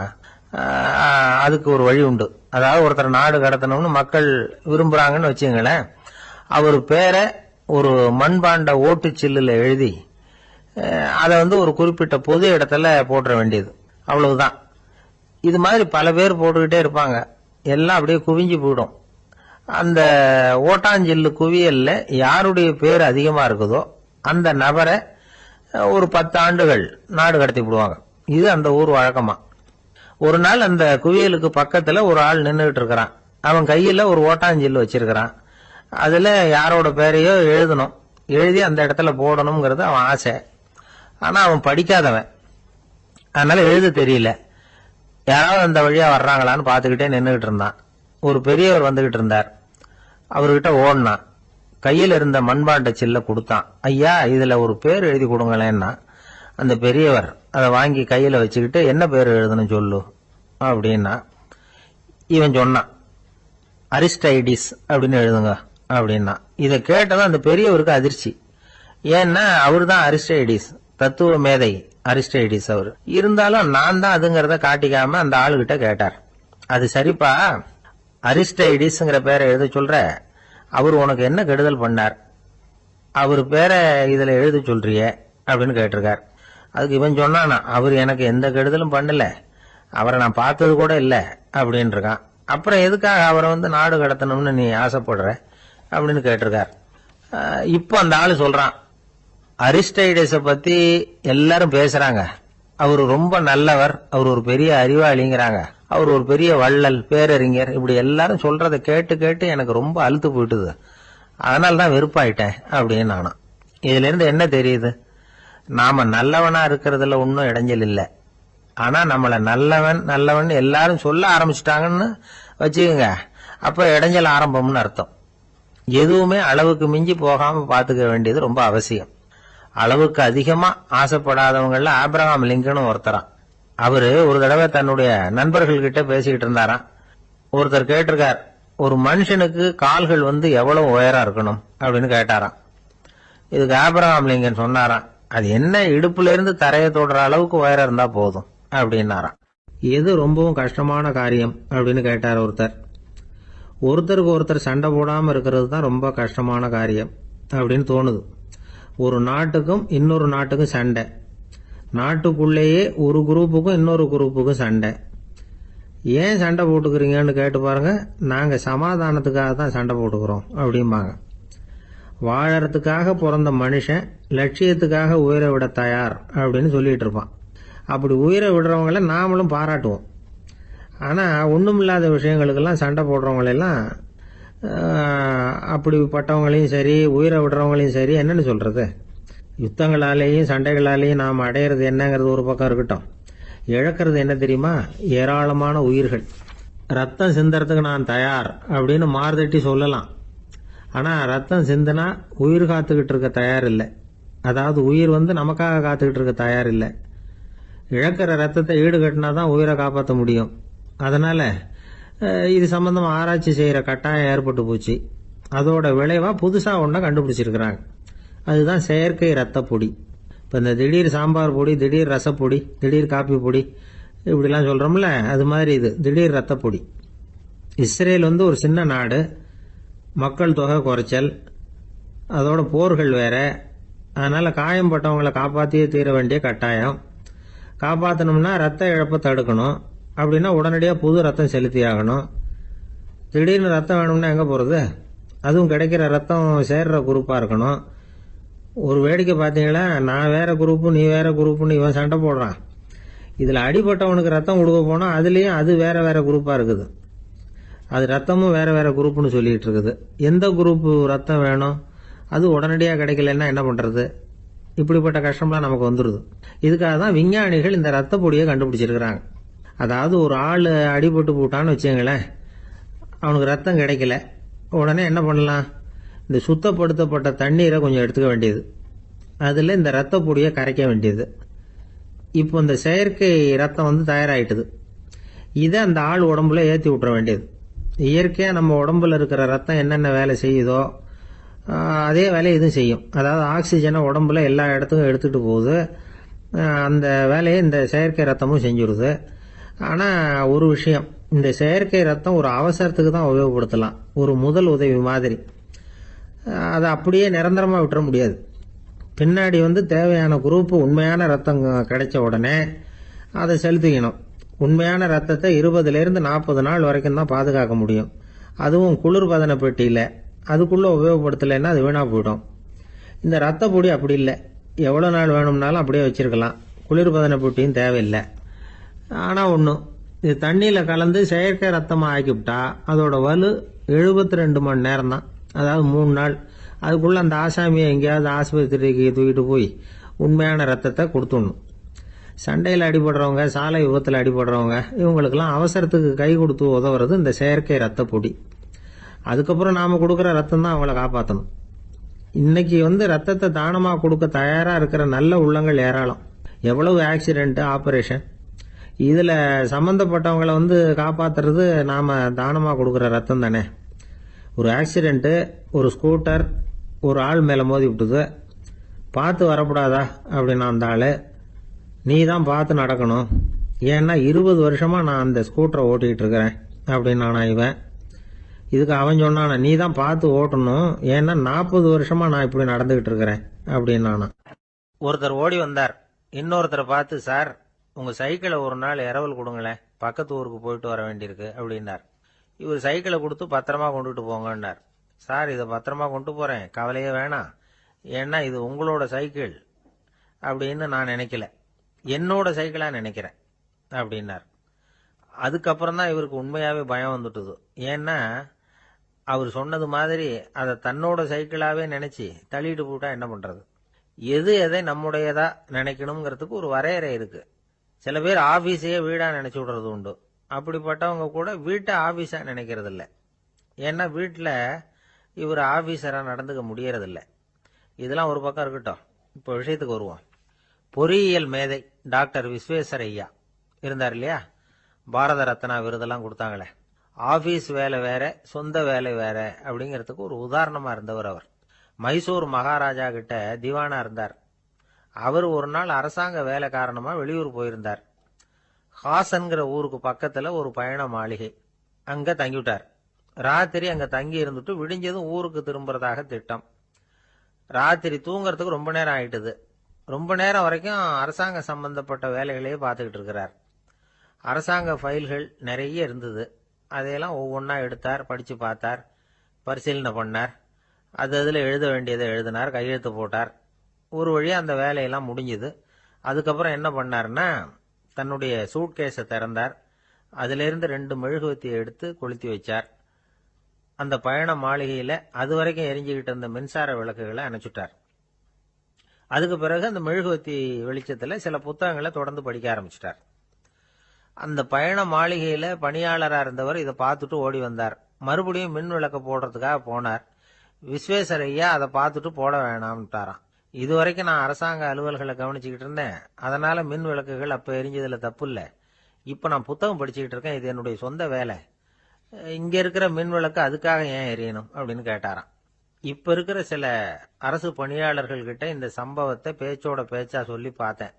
அதுக்கு ஒரு வழி உண்டு. அதாவது ஒருத்தர் நாடு கடத்தணும்னு மக்கள் விரும்புறாங்கன்னு வச்சுங்களேன், அவர் பேரை ஒரு மண்பாண்ட ஓட்டுச்சில்லுல எழுதி அதை ஒரு குறிப்பிட்ட பொது இடத்துல போட்டுற வேண்டியது, அவ்வளவுதான். இது மாதிரி பல பேர் போட்டுக்கிட்டே இருப்பாங்க, எல்லாம் அப்படியே குவிஞ்சு போயிடும். அந்த ஓட்டாஞ்சில்லு குவியல்ல யாருடைய பேர் அதிகமா இருக்குதோ அந்த நபரை ஒரு 10 ஆண்டுகள் நாடு கடத்தி விடுவாங்க. இது அந்த ஊர் வழக்கமா. ஒரு நாள் அந்த குவியலுக்கு பக்கத்துல ஒரு ஆள் நின்றுகிட்டு இருக்கிறான். அவன் கையில ஒரு ஓட்டாஞ்சில்லு வச்சிருக்கிறான். அதுல யாரோட பேரையோ எழுதணும், எழுதி அந்த இடத்துல போடணுங்கிறது அவன் ஆசை. ஆனா அவன் படிக்காதவன், அதனால எழுத தெரியல. யாராவது அந்த வழியா வர்றாங்களான்னு பாத்துக்கிட்டே நின்றுகிட்டு இருந்தான். ஒரு பெரியவர் வந்துகிட்டு இருந்தார். அவர்கிட்ட ஓடினான். கையில் இருந்த மண்பாண்ட சில்ல கொடுத்தான். ஐயா, இதுல ஒரு பேர் எழுதி கொடுங்களேன்னா அந்த பெரியவர் அதை வாங்கி கையில வச்சுக்கிட்டு, என்ன பேர் எழுதணும் சொல்லு அப்படின்னா இவன் சொன்னான், அரிஸ்டைடிஸ் அப்படின்னு எழுதுங்க அப்படின்னா. இதை கேட்டதும் அந்த பெரியவருக்கு அதிர்ச்சி. ஏன்னா அவரு தான் அரிஸ்டைடிஸ், தத்துவ மேதை அரிஸ்டைடிஸ் அவர். இருந்தாலும் நான் தான் அதுங்கிறத காட்டிக்காம அந்த ஆளுகிட்ட கேட்டார், அது சரிப்பா, அரிஸ்டைடிஸ்ங்கிற பேரை எழுத சொல்ற, அவர் உனக்கு என்ன கெடுதல் பண்ணார், அவர் பேரை இதுல எழுத சொல்றிய அப்படின்னு கேட்டிருக்கார். அதுக்கு இவன் சொன்னானா, அவர் எனக்கு எந்த கெடுதலும் பண்ணல, அவரை நான் பார்த்தது கூட இல்லை அப்படின்னு இருக்கான். அப்புறம் எதுக்காக அவரை நாடு கடத்தணும்னு நீ ஆசைப்படுற அப்படின்னு கேட்டிருக்கார். இப்போ அந்த ஆளு சொல்றான், அரிஸ்டைடஸ பத்தி எல்லாரும் பேசுறாங்க, அவர் ரொம்ப நல்லவர், அவர் ஒரு பெரிய அறிவாளிங்கிறாங்க, அவர் ஒரு பெரிய வள்ளல், பேரறிஞர், இப்படி எல்லாரும் சொல்றத கேட்டு கேட்டு எனக்கு ரொம்ப அழுத்து போயிட்டுது, அதனால்தான் வெறுப்பாயிட்டேன் அப்படின்னு நானும். இதுல இருந்து என்ன தெரியுது, நாம நல்லவனா இருக்கிறதுல ஒன்னும் இடைஞ்சல் இல்லை. ஆனா நம்மள நல்லவன் நல்லவன் எல்லாரும் சொல்ல ஆரம்பிச்சுட்டாங்கன்னு வச்சுக்கோங்க, அப்ப இடைஞ்சல் ஆரம்பம்னு அர்த்தம். எதுவுமே அளவுக்கு மிஞ்சி போகாம பாத்துக்க வேண்டியது ரொம்ப அவசியம். அளவுக்கு அதிகமா ஆசைப்படாதவங்கள ஆபிரகாம் லிங்கனும் ஒருத்தரான். அவரு ஒரு தடவை தன்னுடைய நண்பர்கள் கிட்ட பேசிக்கிட்டு இருந்தாராம். ஒருத்தர் கேட்டிருக்கார், ஒரு மனுஷனுக்கு கால்கள் எவ்வளவு உயரம் இருக்கணும் அப்படின்னு கேட்டாராம். இதுக்கு ஆபிரகாம் லிங்கன் சொன்னாராம், அது என்ன, இடுப்புல இருந்து தரையை தொடுற அளவுக்கு உயரம் இருந்தா போதும் அப்படின்னாராம். எது ரொம்பவும் கஷ்டமான காரியம் அப்படின்னு கேட்டார் ஒருத்தர். ஒருத்தருக்கு ஒருத்தர் சண்டை போடாம இருக்கிறது தான் ரொம்ப கஷ்டமான காரியம் அப்படின்னு தோணுது. ஒரு நாட்டுக்கும் இன்னொரு நாட்டுக்கும் சண்டை, நாட்டுக்குள்ளேயே ஒரு குரூப்புக்கும் இன்னொரு குரூப்புக்கும் சண்டை. ஏன் சண்டை போட்டுக்கிறீங்கன்னு கேட்டு பாருங்க, நாங்க சமாதானத்துக்காக தான் சண்டை போட்டுக்கிறோம் அப்படிம்பாங்க. வாழறதுக்காக பிறந்த மனுஷன் லட்சியத்துக்காக உயிரை விட தயார் அப்படின்னு சொல்லிட்டு இருப்பான். அப்படி உயிரை விடுறவங்கள நாமளும் பாராட்டுவோம். ஆனா ஒண்ணுமில்லாத விஷயங்களுக்கெல்லாம் சண்டை போடுறவங்களெல்லாம், அப்படிப்பட்டவங்களையும் சரி உயிரை விடுறவங்களையும் சரி என்னன்னு சொல்றது, யுத்தங்களாலேயும் சண்டைகளாலேயும் நாம் அடையிறது என்னங்கிறது ஒரு பக்கம் இருக்கட்டும், இழக்கிறது என்ன தெரியுமா, ஏராளமான உயிர்கள். ரத்தம் சிந்தறதுக்கு நான் தயார் அப்படின்னு மார்தட்டி சொல்லலாம், ஆனா ரத்தம் சிந்தினா உயிர் காத்துக்கிட்டு இருக்க தயார் இல்லை. அதாவது உயிர் நமக்காக காத்துக்கிட்டு இருக்க தயார் இல்லை. இழக்கிற ரத்தத்தை ஈடு கட்டினாதான் உயிரை காப்பாற்ற முடியும். அதனால இது சம்பந்தமா ஆராய்ச்சி செய்யற கட்டாயம் ஏற்பட்டு போச்சு. அதோட விளைவா புதுசா ஒன்றை கண்டுபிடிச்சிருக்கிறாங்க. அதுதான் செயற்கை ரத்த பொடி. இப்ப இந்த திடீர் சாம்பார் பொடி, திடீர் ரசப்பொடி, திடீர் காப்பி பொடி இப்படிலாம் சொல்றோம்ல, அது மாதிரி இது திடீர் ரத்த பொடி. இஸ்ரேல் ஒரு சின்ன நாடு, மக்கள் தொகை குறைச்சல், அதோட போர்கள் வேற. அதனால காயம்பட்டவங்களை காப்பாற்றியே தீர வேண்டிய கட்டாயம். காப்பாற்றணும்னா ரத்த இழப்பை தடுக்கணும். அப்படின்னா உடனடியாக புது ரத்தம் செலுத்தி ஆகணும். திடீர்னு ரத்தம் வேணும்னா எங்கே போகிறது? அதுவும் கிடைக்கிற ரத்தம் சேர்ற குரூப்பாக இருக்கணும். ஒரு வேடிக்கை பார்த்தீங்களா, நான் வேற குரூப்பு நீ வேற குரூப்புன்னு இவன் சண்டை போடுறான். இதில் அடிபட்டவனுக்கு ரத்தம் கொடுக்க போனால் அதுலேயும் அது வேற வேற குரூப்பாக இருக்குது. அது ரத்தமும் வேற வேற குரூப்னு சொல்லிட்டு இருக்குது. எந்த குரூப்பு ரத்தம் வேணும், அது உடனடியாக கிடைக்கலன்னா என்ன பண்ணுறது? இப்படிப்பட்ட கஷ்டம்லாம் நமக்கு வந்துடுது. இதுக்காக தான் விஞ்ஞானிகள் இந்த ரத்த பொடியை கண்டுபிடிச்சிருக்கிறாங்க. அதாவது ஒரு ஆள் அடிபட்டு போட்டான்னு வச்சுங்களேன், அவனுக்கு ரத்தம் கிடைக்கல, உடனே என்ன பண்ணலாம், இந்த சுத்தப்படுத்தப்பட்ட தண்ணீரை கொஞ்சம் எடுத்துக்க வேண்டியது, அதில் இந்த ரத்த பொடியை கரைக்க வேண்டியது. இப்போ இந்த செயற்கை ரத்தம் தயாராகிட்டுது. இதை அந்த ஆள் உடம்புல ஏற்றி விட்டுற வேண்டியது. இயற்கையாக நம்ம உடம்புல இருக்கிற ரத்தம் என்னென்ன வேலை செய்யுதோ அதே வேலையை இதுவும் செய்யும். அதாவது ஆக்சிஜனை உடம்புல எல்லா இடத்துக்கும் எடுத்துகிட்டு போகுது. அந்த வேலையை இந்த செயற்கை ரத்தமும் செஞ்சுருது. ஆனால் ஒரு விஷயம், இந்த செயற்கை ரத்தம் ஒரு அவசரத்துக்கு தான் உபயோகப்படுத்தலாம், ஒரு முதல் உதவி மாதிரி. அதை அப்படியே நிரந்தரமாக விட்டுற முடியாது. பின்னாடி தேவையான குரூப்பு உண்மையான ரத்தம் கிடைச்ச உடனே அதை செலுத்திக்கணும். உண்மையான ரத்தத்தை 20லேருந்து 40 நாள் வரைக்கும் தான் பாதுகாக்க முடியும். அதுவும் குளிர்பதன பெட்டியில். அதுக்குள்ளே உபயோகப்படுத்தலைன்னா அது வீணாக போயிடும். இந்த ரத்த பொடி அப்படி இல்லை, எவ்வளோ நாள் வேணும்னாலும் அப்படியே வச்சுருக்கலாம். குளிர்பதன பெட்டியும் தேவையில்லை. ஆனால் ஒன்று, இது தண்ணியில் கலந்து செயற்கை ரத்தமாக ஆக்கிவிட்டா அதோட வலு 72 மணி நேரம் தான், அதாவது 3 நாள். அதுக்குள்ளே அந்த ஆசாமியை எங்கேயாவது ஆஸ்பத்திரிக்கு தூக்கிட்டு போய் உண்மையான ரத்தத்தை கொடுத்துடணும். சண்டையில் அடிபடுறவங்க, சாலை விபத்தில் அடிபடுறவங்க, இவங்களுக்கெல்லாம் அவசரத்துக்கு கை கொடுத்து உதவுறது இந்த செயற்கை ரத்த பொடி. அதுக்கப்புறம் நாம் கொடுக்குற ரத்தம் தான் அவங்கள காப்பாற்றணும். இன்னைக்கு ரத்தத்தை தானமாக கொடுக்க தயாராக இருக்கிற நல்ல உள்ளங்கள் ஏராளம். எவ்வளவு ஆக்சிடென்ட், ஆப்ரேஷன், இதில் சம்மந்தப்பட்டவங்களை காப்பாற்றுறது நாம் தானமாக கொடுக்குற ரத்தம் தானே. ஒரு ஆக்சிடென்ட்டு, ஒரு ஸ்கூட்டர் ஒரு ஆள் மேலே மோதி விட்டுது, பார்த்து வரக்கூடாதா அப்படின்னு அந்த ஆள், நீ தான் பார்த்து நடக்கணும், ஏன்னா 20 வருஷமாக நான் அந்த ஸ்கூட்டரை ஓட்டிகிட்டு இருக்கிறேன் அப்படின்னு நானா இவன். இதுக்கு அவன் சொன்னானா, நீ தான் பார்த்து ஓட்டணும், ஏன்னா 40 வருஷமாக நான் இப்படி நடந்துகிட்டு இருக்கிறேன் அப்படின்னு நானா. ஒருத்தர் ஓடி வந்தார், இன்னொருத்தரை பார்த்து, சார் உங்கள் சைக்கிளை ஒரு நாள் இரவல் கொடுங்களேன், பக்கத்து ஊருக்கு போயிட்டு வர வேண்டியிருக்கு அப்படின்னார். இவர் சைக்கிளை கொடுத்து பத்திரமா கொண்டுட்டு போங்கன்னார். சார் இதை பத்திரமா கொண்டு போகிறேன், கவலையே வேணாம், ஏன்னா இது உங்களோட சைக்கிள் அப்படின்னு நான் நினைக்கல, என்னோட சைக்கிளாக நினைக்கிறேன் அப்படின்னார். அதுக்கப்புறம் தான் இவருக்கு உண்மையாகவே பயம் வந்துட்டுது. ஏன்னா அவர் சொன்னது மாதிரி அதை தன்னோட சைக்கிளாகவே நினச்சி தள்ளிட்டு போட்டா என்ன பண்ணுறது. எது எதை நம்முடையதா நினைக்கணுங்கிறதுக்கு ஒரு வரையறை இருக்குது. சில பேர் ஆஃபீஸையே வீடாக நினச்சி விடுறது உண்டு. அப்படிப்பட்டவங்க கூட வீட்டை ஆஃபீஸாக நினைக்கிறது இல்லை. ஏன்னா வீட்டில் இவர் ஆஃபீஸராக நடந்துக்க முடியறதில்லை. இதெல்லாம் ஒரு பக்கம் இருக்கட்டும், இப்போ விஷயத்துக்கு வருவோம். பொறியியல் மேதை டாக்டர் விஸ்வேஸ்வரய்யா இருந்தார் இல்லையா, பாரத ரத்னா விருதெல்லாம் கொடுத்தாங்களே. ஆஃபீஸ் வேலை வேற, சொந்த வேலை வேற அப்படிங்கிறதுக்கு ஒரு உதாரணமாக இருந்தவர் அவர். மைசூர் மகாராஜா கிட்ட திவானா இருந்தார். அவர் ஒரு நாள் அரசாங்க வேலை காரணமாக வெளியூர் போயிருந்தார். ஹாசன்கிற ஊருக்கு பக்கத்தில் ஒரு பயண மாளிகை, அங்கே தங்கிவிட்டார். ராத்திரி அங்கே தங்கி இருந்துட்டு விடிஞ்சதும் ஊருக்கு திரும்புறதாக திட்டம். ராத்திரி தூங்குறதுக்கு ரொம்ப நேரம் ஆயிட்டுது. ரொம்ப நேரம் வரைக்கும் அரசாங்க சம்பந்தப்பட்ட வேலைகளையே பார்த்துக்கிட்டு இருக்கிறார். அரசாங்க ஃபைல்கள் நிறைய இருந்தது. அதையெல்லாம் ஒவ்வொன்றா எடுத்தார், படித்து பார்த்தார், பரிசீலனை பண்ணார். அதில் எழுத வேண்டியதை எழுதினார், கையெழுத்து போட்டார். ஒரு வழியாக அந்த வேலையெல்லாம் முடிஞ்சுது. அதுக்கப்புறம் என்ன பண்ணார்னா, தன்னுடைய சூட்கேஸை திறந்தார். அதிலிருந்து 2 மெழுகுவத்தியை எடுத்து கொளுத்தி வச்சார். அந்த பயண மாளிகையில் அது வரைக்கும் எரிஞ்சுக்கிட்டு இருந்த மின்சார விளக்குகளை அணைச்சுட்டார். அதுக்கு பிறகு அந்த மெழுகுவத்தி வெளிச்சத்தில் சில புத்தகங்களை தொடர்ந்து படிக்க ஆரம்பிச்சிட்டார். அந்த பயண மாளிகையில் பணியாளராக இருந்தவர் இதை பார்த்துட்டு ஓடி வந்தார். மறுபடியும் மின் விளக்கு போடுறதுக்காக போனார். விஸ்வேஸ்வரய்யா அதை பார்த்துட்டு போட வேணாம்ட்டாராம். இது வரைக்கும் நான் அரசாங்க அலுவல்களை கவனிச்சுக்கிட்டு இருந்தேன், அதனால மின் விளக்குகள் அப்போ எரிஞ்சதில் தப்பு இல்லை. இப்போ நான் புத்தகம் படிச்சுக்கிட்டு இருக்கேன், இது என்னுடைய சொந்த வேலை. இங்கே இருக்கிற மின் விளக்கு அதுக்காக ஏன் எரியணும் அப்படின்னு கேட்டாராம். இப்போ இருக்கிற சில அரசு பணியாளர்கள்கிட்ட இந்த சம்பவத்தை பேச்சோட பேச்சா சொல்லி பார்த்தேன்.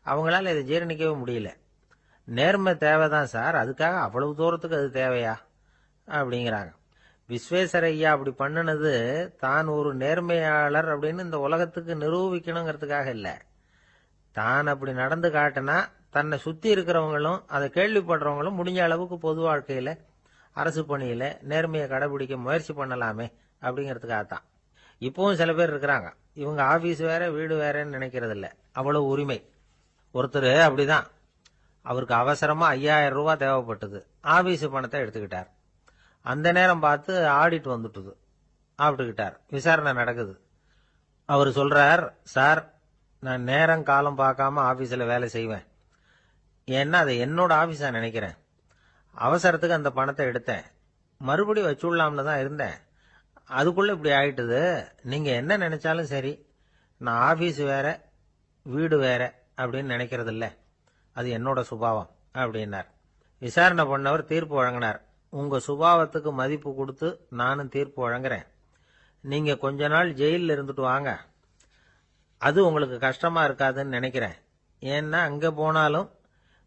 அவங்களால இதை ஜீரணிக்கவே முடியல. நேர்மை தேவைதான் சார், அதுக்காக அவ்வளவு தூரத்துக்கு அது தேவையா அப்படிங்கிறாங்க. விஸ்வேஸ்வரய்யா அப்படி பண்ணினது தான் ஒரு நேர்மையாளர் அப்படின்னு இந்த உலகத்துக்கு நிரூபிக்கணுங்கிறதுக்காக இல்லை. தான் அப்படி நடந்து காட்டினா தன்னை சுற்றி இருக்கிறவங்களும் அதை கேள்விப்படுறவங்களும் முடிஞ்ச அளவுக்கு பொது வாழ்க்கையில், அரசு பணியில் நேர்மையை கடைபிடிக்க முயற்சி பண்ணலாமே அப்படிங்கிறதுக்காகத்தான். இப்பவும் சில பேர் இருக்கிறாங்க, இவங்க ஆஃபீஸ் வேற வீடு வேறன்னு நினைக்கிறது இல்லை, அவ்வளவு உரிமை. ஒருத்தர் அப்படிதான், அவருக்கு அவசரமாக 5000 ரூபா தேவைப்பட்டது. ஆஃபீஸு பணத்தை எடுத்துக்கிட்டார். அந்த நேரம் பார்த்து ஆடிட் வந்துட்டுது, ஆப்பிட்டுக்கிட்டார். விசாரணை நடக்குது. அவர் சொல்றார், சார் நான் நேரம் காலம் பார்க்காம ஆஃபீஸில் வேலை செய்வேன், ஏன்னா அதை என்னோட ஆஃபீஸாக நினைக்கிறேன். அவசரத்துக்கு அந்த பணத்தை எடுத்தேன், மறுபடியும் வச்சுடலாம்னு தான் இருந்தேன், அதுக்குள்ளே இப்படி ஆயிட்டுது. நீங்கள் என்ன நினைச்சாலும் சரி, நான் ஆஃபீஸ் வேற வீடு வேற அப்படின்னு நினைக்கிறது இல்லை, அது என்னோட சுபாவம் அப்படின்னார். விசாரணை பண்ணவர் தீர்ப்பு வழங்கினார். உங்கள் சுபாவத்துக்கு மதிப்பு கொடுத்து நானும் தீர்ப்பு வழங்குறேன். நீங்க கொஞ்ச நாள் ஜெயிலில் இருந்துட்டு வாங்க, அது உங்களுக்கு கஷ்டமா இருக்காதுன்னு நினைக்கிறேன். ஏன்னா அங்க போனாலும்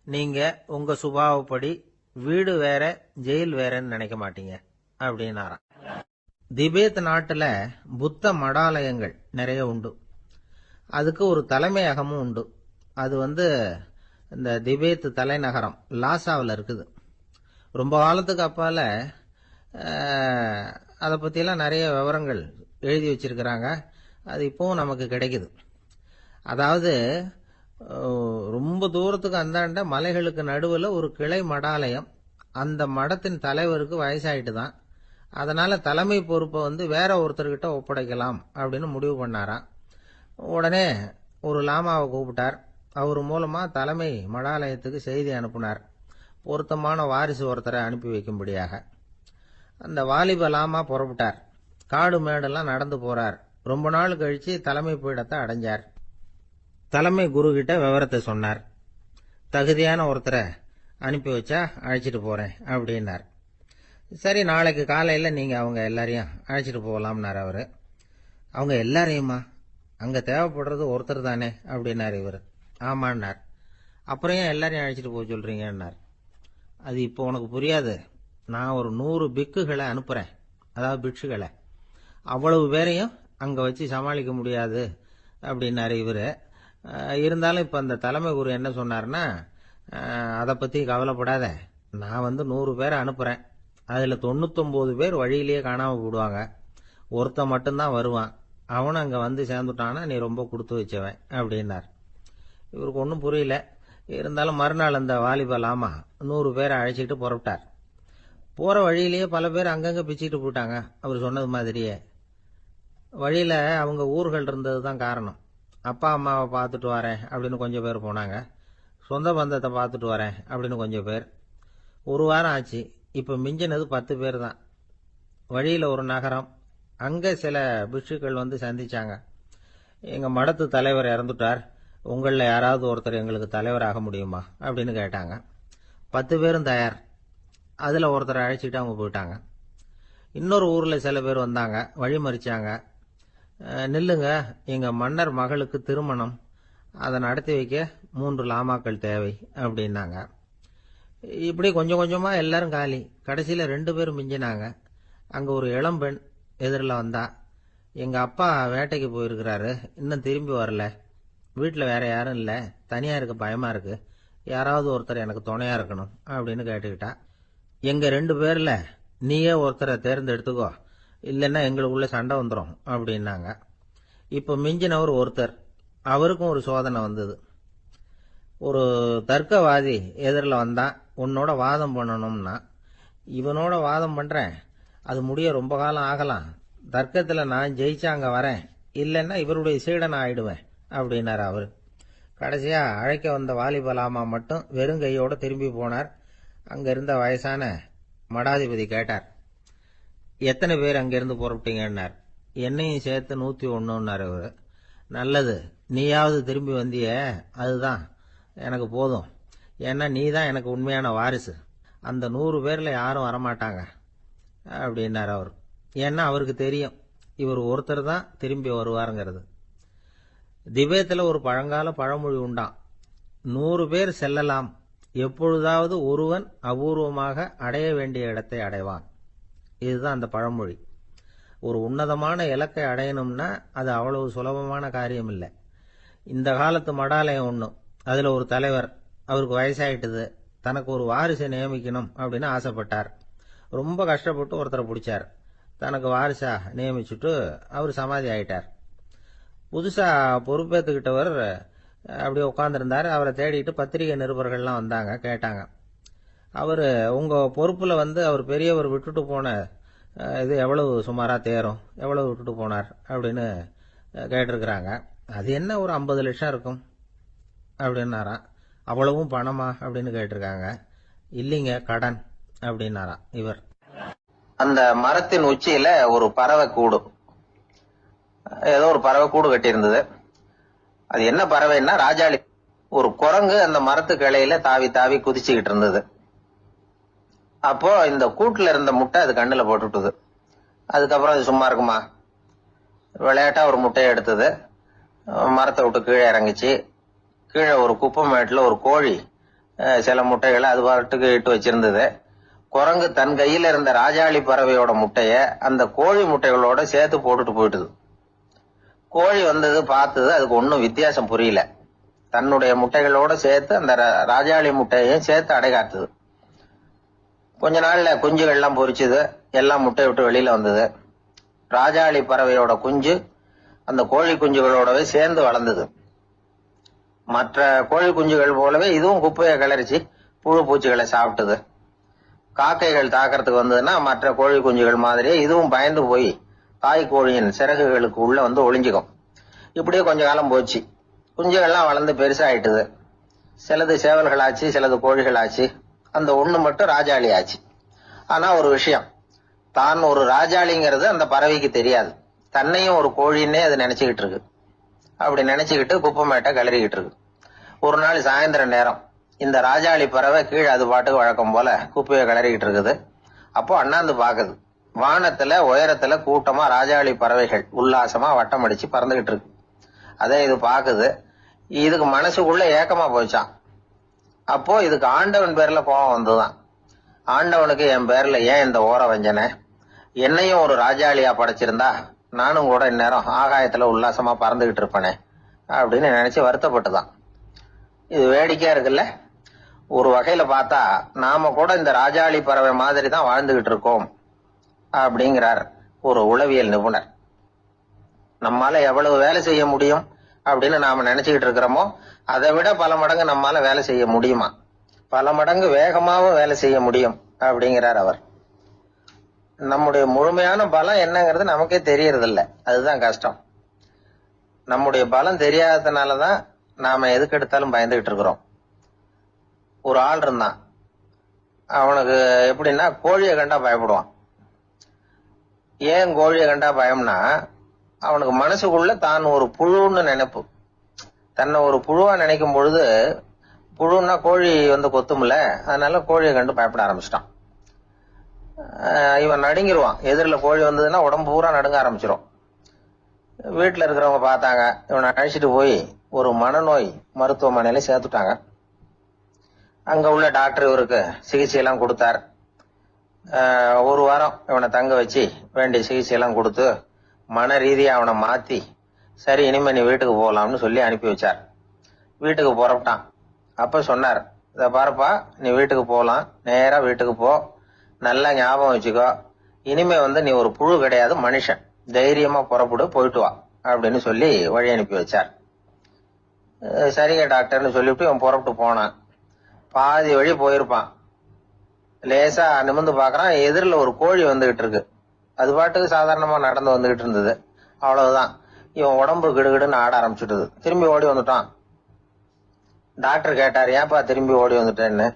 நீங்க உங்க சுபாவப்படி வீடு வேற ஜெயில் வேறன்னு நினைக்க மாட்டீங்க அப்படின்னாராம். திபேத் நாட்டுல புத்த மடாலயங்கள் நிறைய உண்டு. அதுக்கு ஒரு தலைமையகமும் உண்டு. அது இந்த திபேத் தலைநகரம் லாசாவில் இருக்குது. ரொம்ப காலத்துக்கு அப்பால அதை பற்றியெல்லாம் நிறைய விவரங்கள் எழுதி வச்சிருக்கிறாங்க. அது இப்போவும் நமக்கு கிடைக்குது. அதாவது ரொம்ப தூரத்துக்கு அந்தாண்ட மலைகளுக்கு நடுவில் ஒரு கிளை மடாலயம். அந்த மடத்தின் தலைவருக்கு வயசாயிட்டு தான். அதனால தலைமை பொறுப்பை வேற ஒருத்தர்கிட்ட ஒப்படைக்கலாம் அப்படின்னு முடிவு பண்ணாராம். உடனே ஒரு லாமாவை கூப்பிட்டார். அவர் மூலமா தலைமை மடாலயத்துக்கு செய்தி அனுப்புனார், பொருத்தமான வாரிசு ஒருத்தரை அனுப்பி வைக்கும்படியாக. அந்த வாலிப லாமா புறப்பட்டார். காடு மேடெல்லாம் நடந்து போறார். ரொம்ப நாள் கழிச்சு தலைமை பீடத்தை அடைஞ்சார். தலைமை குரு கிட்ட விவரத்தை சொன்னார். தகுதியான ஒருத்தரை அனுப்பி வச்சா அழைச்சிட்டு போறேன் அப்படின்னார். சரி, நாளைக்கு காலையில் நீங்க அவங்க எல்லாரையும் அழைச்சிட்டு போகலாம்னார் அவரு. அவங்க எல்லாரையுமா? அங்க தேவைப்படுறது ஒருத்தர் தானே அப்படின்னார் இவர். ஆமான்னார். அப்புறம் ஏன் எல்லாரையும் அழைச்சிட்டு போக சொல்றீங்கன்னார். அது இப்போ உனக்கு புரியாது. நான் ஒரு 100 பிக்குகளை அனுப்புறேன், அதாவது பிட்சுகளை. அவ்வளவு பேரையும் அங்க வச்சு சமாளிக்க முடியாது அப்படின்னாரு இவரு. இருந்தாலும் இப்ப அந்த தலைமை குரு என்ன சொன்னார்னா, அதை பத்தி கவலைப்படாத, நான் 100 பேரை அனுப்புறேன். அதுல 99 பேர் வழியிலேயே காணாம போடுவாங்க, ஒருத்தன் மட்டும்தான் வருவான். அவனும் அங்க வந்து சேர்ந்துட்டானா நீ ரொம்ப கொடுத்து வச்சவன் அப்படின்னார். இவருக்கு ஒன்றும் புரியல. இருந்தாலும் மறுநாள் அந்த வாலிப லாமா 100 பேரை அழைச்சிட்டு புறப்பட்டார். போற வழியிலேயே பல பேர் அங்கங்க பிச்சுட்டு போயிட்டாங்க. அவர் சொன்னது மாதிரியே. வழியில அவங்க ஊர்கள் இருந்தது தான் காரணம். அப்பா அம்மாவை பார்த்துட்டு வரேன் அப்படின்னு கொஞ்சம் பேர் போனாங்க. சொந்த பந்தத்தை பார்த்துட்டு வரேன் அப்படின்னு கொஞ்சம் பேர். ஒரு வாரம் ஆச்சு. இப்ப மிஞ்சினது 10 பேர் தான். வழியில ஒரு நகரம். அங்க சில பிட்சுக்கள் சந்திச்சாங்க. எங்க மடத்து தலைவர் இறந்துட்டார், உங்கள யாராவது ஒருத்தர் எங்களுக்கு தலைவராக முடியுமா அப்படின்னு கேட்டாங்க. 10 பேரும் தயார். அதுல ஒருத்தரை அழைச்சிட்டு அவங்க போயிட்டாங்க. இன்னொரு ஊர்ல சில பேர் வந்தாங்க, வழி மறிச்சாங்க. நில்லுங்க, எங்க மன்னர் மகளுக்கு திருமணம், அதை நடத்தி வைக்க 3 லாமாக்கள் தேவை அப்படின்னாங்க. இப்படி கொஞ்சம் கொஞ்சமா எல்லாரும் காலி. கடைசியில 2 பேரும் மிஞ்சினாங்க. அங்க ஒரு இளம்பெண் எதிரில் வந்தா. எங்க அப்பா வேட்டைக்கு போயிருக்கிறாரு, இன்னும் திரும்பி வரல. வீட்டுல வேற யாரும் இல்ல, தனியா இருக்க பயமா இருக்கு, யாராவது ஒருத்தர் எனக்கு துணையா இருக்கணும் அப்படின்னு கேட்டுக்கிட்டா. எங்க 2 பேர்ல நீயே ஒருத்தரை தேர்ந்தெடுத்துக்கோ, இல்லைன்னா எங்களுக்குள்ள சண்டை வந்துடும் அப்படின்னாங்க. இப்ப மிஞ்சினவர் ஒருத்தர். அவருக்கும் ஒரு சோதனை வந்தது. ஒரு தர்க்கவாதி எதிரில் வந்தான். உன்னோட வாதம் பண்ணணும்னா. இவனோட வாதம் பண்றேன், அது முடிய ரொம்ப காலம் ஆகலாம். தர்க்கத்துல நான் ஜெயிச்சா அங்க வரேன், இல்லைன்னா இவருடைய சீடனை ஆயிடுவேன் அப்படின்னாரு அவரு. கடைசியா அழைக்க வந்த வாலிப லாமா மட்டும் வெறும் கையோட திரும்பி போனார். அங்க இருந்த வயசான மடாதிபதி கேட்டார், எத்தனை பேர் அங்கிருந்து புறப்பட்டீங்கன்னார். என்னையும் சேர்த்து 101ன்னாரு அவரு. நல்லது, நீயாவது திரும்பி வந்திய, அதுதான் எனக்கு போதும். ஏன்னா நீ தான் எனக்கு உண்மையான வாரிசு. அந்த 100 பேர்ல யாரும் வரமாட்டாங்க அப்படின்னார் அவர். ஏன்னா அவருக்கு தெரியும் இவர் ஒருத்தர் தான் திரும்பி வருவாருங்கிறது. திபேத்தில் ஒரு பழங்கால பழமொழி உண்டாம், 100 பேர் செல்லலாம், எப்பொழுதாவது ஒருவன் அபூர்வமாக அடைய வேண்டிய இடத்தை அடைவான். இதுதான் அந்த பழமொழி. ஒரு உன்னதமான இலக்கை அடையணும்னா அது அவ்வளவு சுலபமான காரியம் இல்லை. இந்த காலத்து மடாலயம் ஒண்ணும், அதுல ஒரு தலைவர், அவருக்கு வயசாயிட்டுது, தனக்கு ஒரு வாரிசை நியமிக்கணும் அப்படின்னு ஆசைப்பட்டார். ரொம்ப கஷ்டப்பட்டு ஒருத்தரை பிடிச்சார். தனக்கு வாரிசா நியமிச்சுட்டு அவர் சமாதி ஆயிட்டார். புதுசா பொறுப்பேற்றுக்கிட்டவர் அப்படியே உட்கார்ந்துருந்தார். அவரை தேடிட்டு பத்திரிகை நிருபர்கள்லாம் வந்தாங்க, கேட்டாங்க. அவரு உங்க பொறுப்புல அவர் பெரியவர் விட்டுட்டு போன இது எவ்வளவு சுமாரா தேரும், எவ்வளவு விட்டுட்டு போனார் அப்படின்னு கேட்டிருக்கிறாங்க. அது என்ன ஒரு 50 லட்சம் இருக்கும் அப்படின்னாராம். அவ்வளவும் பணமா அப்படின்னு கேட்டிருக்காங்க. இல்லைங்க, கடன் அப்படின்னாராம் இவர். அந்த மரத்தின் உச்சியில ஒரு பறவை கூடு, ஏதோ ஒரு பறவை கூடு கட்டி இருந்தது. அது என்ன பறவைன்னா ராஜாளி. ஒரு குரங்கு அந்த மரத்து கிளையில தாவி தாவி குதிச்சுக்கிட்டு இருந்தது. அப்போ இந்த கூட்டுல இருந்த முட்டை அது கண்ணுல போட்டுட்டுது. அதுக்கப்புறம் அது சும்மா இருக்குமா? விளையாட்டா ஒரு முட்டையை எடுத்தது, மரத்தை விட்டு கீழே இறங்குச்சு. கீழே ஒரு குப்பை மேட்டில் ஒரு கோழி சில முட்டைகளை அது பாட்டுக்கு இட்டு வச்சிருந்தது. குரங்கு தன் கையில இருந்த ராஜாளி பறவையோட முட்டைய அந்த கோழி முட்டைகளோட சேர்த்து போட்டுட்டு போயிட்டுது. கோழி வந்தது, பார்த்தது, அதுக்கு ஒன்னும் வித்தியாசம் புரியல. தன்னுடைய முட்டைகளோட சேர்த்து அந்த ராஜாளி முட்டையையும் சேர்த்து அடைகாத்துது. கொஞ்ச நாள்ல குஞ்சுகள்லாம் பொரிச்சுது, எல்லாம் முட்டை விட்டு வெளியில வந்தது. ராஜாளி பறவையோட குஞ்சு அந்த கோழி குஞ்சுகளோடவே சேர்ந்து வளர்ந்தது. மற்ற கோழி குஞ்சுகள் போலவே இதுவும் குப்பையை கிளறிச்சு புழு பூச்சிகளை சாப்பிட்டது. காக்கைகள் தாக்கிறதுக்கு வந்ததுன்னா மற்ற கோழி குஞ்சுகள் மாதிரியே இதுவும் பயந்து போய் தாய் கோழியின் சிறகுகளுக்கு உள்ள வந்து ஒளிஞ்சுக்கும். இப்படியே கொஞ்ச காலம் போச்சு. குஞ்சுகள்லாம் வளர்ந்து பெருசாயிட்டுது. சிலது சேவல்களாச்சு, சிலது கோழிகளாச்சு. அந்த ஒண்ணு மட்டும் ராஜாளி ஆச்சு. ஆனா ஒரு விஷயம், தான் ஒரு ராஜாளிங்கிறது அந்த பறவைக்கு தெரியாது. தன்னையும் ஒரு கோழின்னே அது நினைச்சுக்கிட்டு இருக்கு. அப்படி நினைச்சுக்கிட்டு குப்பை மேட்டை கிளறிக்கிட்டு இருக்கு. ஒரு நாள் சாயந்தர நேரம் இந்த ராஜாளி பறவை கீழே அது பாட்டுக்கு வழக்கம் போல குப்பையை கிளறிக்கிட்டு இருக்குது. அப்போ அண்ணாந்து பாக்குது. வானத்துல உயரத்துல கூட்டமா ராஜாளி பறவைகள் உல்லாசமா வட்டம் அடிச்சு பறந்துகிட்டு இருக்கு. அதே இது பாக்குது. இதுக்கு மனசுக்குள்ள ஏக்கமா போச்சான். அப்போ இதுக்கு ஆண்டவன் பேர்ல கோபம் வந்துதான். ஆண்டவனுக்கு என் பேர்ல ஏன் இந்த ஓர வஞ்சனை? என்னையும் ஒரு ராஜாளியா படைச்சிருந்தா நானும் கூட இந்நேரம் ஆகாயத்துல உல்லாசமா பறந்துகிட்டு இருப்பேனே அப்படின்னு நினைச்சு வருத்தப்பட்டுதான். இது வேடிக்கையா இருக்குல்ல? ஒரு வகையில பார்த்தா நாம கூட இந்த ராஜாளி பறவை மாதிரி தான் வாழ்ந்துகிட்டு இருக்கோம் அப்படிங்கிறார் ஒரு உளவியல் நிபுணர். நம்மால எவ்வளவு வேலை செய்ய முடியும் அப்படின்னு நாம நினைச்சுக்கிட்டு இருக்கிறோமோ அதை விட பல மடங்கு நம்மால வேலை செய்ய முடியுமா? பல மடங்கு வேகமாவும் வேலை செய்ய முடியும் அப்படிங்கிறார் அவர். நம்முடைய முழுமையான பலம் என்னங்கிறது நமக்கே தெரியறது இல்ல. அதுதான் கஷ்டம். நம்முடைய பலம் தெரியாததுனாலதான் நாம எதுக்கு எடுத்தாலும் பயந்துகிட்டு இருக்கிறோம். ஒரு ஆள் இருந்தான். அவனுக்கு எப்படின்னா கோழியை கண்டா பயப்படுவான். ஏன் கோழியை கண்டா பயம்னா, அவனுக்கு மனசுக்குள்ள தான் ஒரு புழுன்னு நினைப்பு. தன்னை ஒரு புழுவா நினைக்கும் பொழுது, புழுன்னா கோழி வந்து கொத்தும்ல, அதனால கோழியை கண்டு பயப்பட ஆரம்பிச்சிட்டான். இவன் நடுங்கிருவான். எதிரில் கோழி வந்ததுன்னா உடம்பு பூரா நடுங்க ஆரம்பிச்சிடும். வீட்டுல இருக்கிறவங்க பார்த்தாங்க. இவனை அழைச்சிட்டு போய் ஒரு மனநோய் மருத்துவமனையில சேர்த்துட்டாங்க. அங்க உள்ள டாக்டர் இவருக்கு சிகிச்சை எல்லாம் கொடுத்தார். ஒரு வாரம் இவனை தங்க வச்சு வேண்டிய சிகிச்சை எல்லாம் கொடுத்து மன ரீதியா அவனை மாத்தி, சரி இனிமே நீ வீட்டுக்கு போகலாம்னு சொல்லி அனுப்பி வச்சார். வீட்டுக்கு புறப்பட்டான். அப்ப சொன்னார், இத பாருப்பா, நீ வீட்டுக்கு போகலாம், நேரா வீட்டுக்கு போ, நல்லா ஞாபகம் வச்சுக்கோ, இனிமே வந்து நீ ஒரு புழு கிடையாது, மனுஷன், தைரியமா புறப்படு, போயிட்டு வா அப்படின்னு சொல்லி வழி அனுப்பி வச்சார். சரிங்க டாக்டர்னு சொல்லிவிட்டு இவன் புறப்பட்டு போனான். பாதி வழி போயிருப்பான். லேசா நிமிர்ந்து பாக்குறான், எதிரில் ஒரு கோழி வந்துகிட்டு இருக்கு. அது பாட்டுக்கு சாதாரணமா நடந்து வந்துகிட்டு இருந்தது. அவ்வளவுதான், இவன் உடம்பு கிடுகிடுன்னு ஆட ஆரம்பிச்சுட்டுது. திரும்பி ஓடி வந்துட்டான். டாக்டர் கேட்டார், ஏன்பா திரும்பி ஓடி வந்துட்டேன்னு.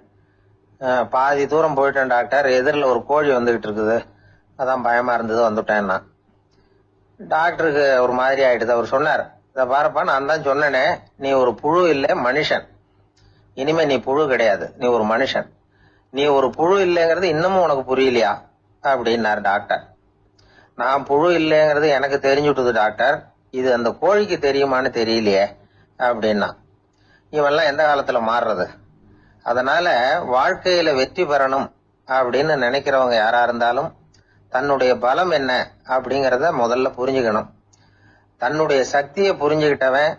பாதி தூரம் போயிட்டேன் டாக்டர், எதிரில் ஒரு கோழி வந்துகிட்டு இருக்குது, அதான் பயமா இருந்தது வந்துட்டேன்னா. டாக்டருக்கு ஒரு மாதிரி ஆயிடுது. அவர் சொன்னார், இத பாருப்பா, நான் தான் சொன்னேனே, நீ ஒரு புழு இல்ல, மனுஷன். இனிமே நீ புழு கிடையாது, நீ ஒரு மனுஷன். நீ ஒரு புழு இல்லைங்கிறது இன்னமும் உனக்கு புரியலையா அப்படின்னாரு டாக்டர். நான் புழு இல்லைங்கிறது எனக்கு தெரிஞ்சுட்டுது டாக்டர், இது அந்த கோழிக்கு தெரியுமான்னு தெரியலையே அப்படின்னா. இவெல்லாம் எந்த காலத்துல மாறுறது? அதனால வாழ்க்கையில வெற்றி பெறணும் அப்படின்னு நினைக்கிறவங்க யாரா இருந்தாலும் தன்னுடைய பலம் என்ன அப்படிங்கறத முதல்ல புரிஞ்சுக்கணும். தன்னுடைய சக்தியை புரிஞ்சுக்கிட்டவன்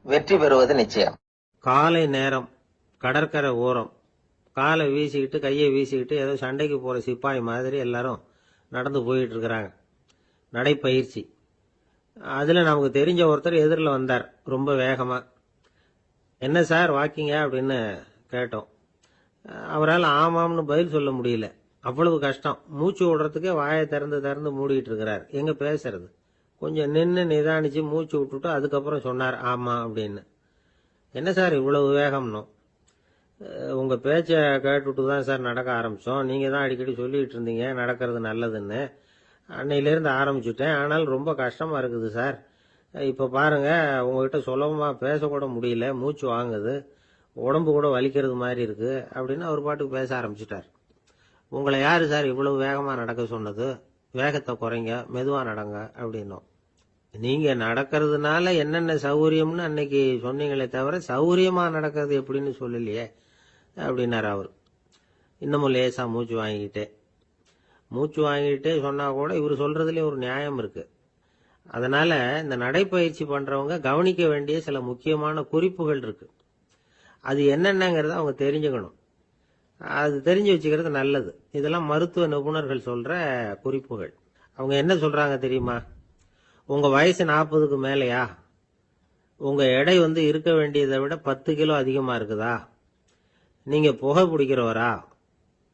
வெற்றி பெறுவது நிச்சயம். காலை நேரம், கடற்கரை ஓரம், காலை வீசிக்கிட்டு கையை வீசிக்கிட்டு ஏதோ சண்டைக்கு போற சிப்பாய் மாதிரி எல்லாரும் நடந்து போயிட்டு இருக்கிறாங்க. நடைப்பயிற்சி. அதுல நமக்கு தெரிஞ்ச ஒருத்தர் எதிரில் வந்தார் ரொம்ப வேகமா. என்ன சார் வாக்கிங்க அப்படின்னு கேட்டோம். அவரால் ஆமாம்னு பதில் சொல்ல முடியல. அவ்வளவு கஷ்டம். மூச்சு விடுறதுக்கே வாயை திறந்து திறந்து மூடிட்டு இருக்கிறார். எங்க பேசுறது? கொஞ்சம் நின்று நிதானிச்சு மூச்சு விட்டுட்டு அதுக்கப்புறம் சொன்னார் ஆமா அப்படின்னு. என்ன சார் இவ்வளவு வேகம்னோ? உங்க பேச்ச கேட்டுட்டு தான் சார் நடக்க ஆரம்பிச்சோம். நீங்க தான் அடிக்கடி சொல்லிட்டு இருந்தீங்க நடக்கிறது நல்லதுன்னு. அன்னையிலேருந்து ஆரம்பிச்சுட்டேன். ஆனால் ரொம்ப கஷ்டமா இருக்குது சார். இப்ப பாருங்க, உங்ககிட்ட சுலபமா பேசக்கூட முடியல, மூச்சு வாங்குது, உடம்பு கூட வலிக்கிறது மாதிரி இருக்கு அப்படின்னு அவர் பாட்டுக்கு பேச ஆரம்பிச்சுட்டார். உங்களை யாரு சார் இவ்வளவு வேகமா நடக்க சொன்னது? வேகத்தை குறைங்க, மெதுவா நடங்க அப்படின்னோம். நீங்க நடக்கிறதுனால என்னென்ன சௌகரியம்னு அன்னைக்கு சொன்னீங்களே தவிர சௌகரியமா நடக்கிறது எப்படின்னு சொல்லலையே அப்படின்னாரு அவர். இன்னமும் லேசா மூச்சு வாங்கிட்டே சொன்னா கூட இவர் சொல்றதுலயும் ஒரு நியாயம் இருக்கு. அதனால இந்த நடைப்பயிற்சி பண்றவங்க கவனிக்க வேண்டிய சில முக்கியமான குறிப்புகள் இருக்கு. அது என்னென்னங்கிறத அவங்க தெரிஞ்சுக்கணும். அது தெரிஞ்சு வச்சுக்கிறது நல்லது. இதெல்லாம் மருத்துவ நிபுணர்கள் சொல்ற குறிப்புகள். அவங்க என்ன சொல்றாங்க தெரியுமா? உங்க வயசு 40க்கு மேலையா? உங்க எடை இருக்க வேண்டியதை விட 10 கிலோ அதிகமா இருக்குதா? நீங்க புகை பிடிக்கிறவரா?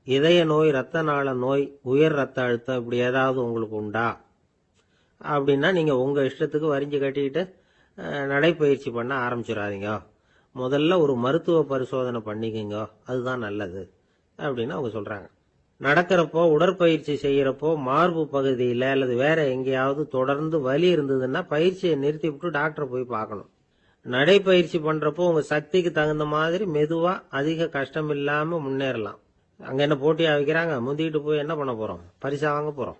இதய நோய், ரத்த நாள நோய், உயர் ரத்த அழுத்தம் இப்படி ஏதாவது உங்களுக்கு உண்டா? அப்படின்னா நீங்க உங்க இஷ்டத்துக்கு வரிஞ்சு கட்டிக்கிட்டு நடைப்பயிற்சி பண்ண ஆரம்பிச்சிடாதீங்க. முதல்ல ஒரு மருத்துவ பரிசோதனை பண்ணிக்கங்க, அதுதான் நல்லது அப்படின்னு அவங்க சொல்றாங்க. நடக்கிறப்போ, உடற்பயிற்சி செய்யறப்போ மார்பு பகுதியில அல்லது வேற எங்கேயாவது தொடர்ந்து வலி இருந்ததுன்னா பயிற்சியை நிறுத்தி விட்டு டாக்டரை போய் பார்க்கணும். நடைப்பயிற்சி பண்றப்போ உங்க சக்திக்கு தகுந்த மாதிரி மெதுவா அதிக கஷ்டம் இல்லாம முன்னேறலாம். அங்க என்ன போட்டியா வைக்கிறாங்க? முந்திக்கிட்டு போய் என்ன பண்ண போறோம்? பரிசா வாங்க போறோம்.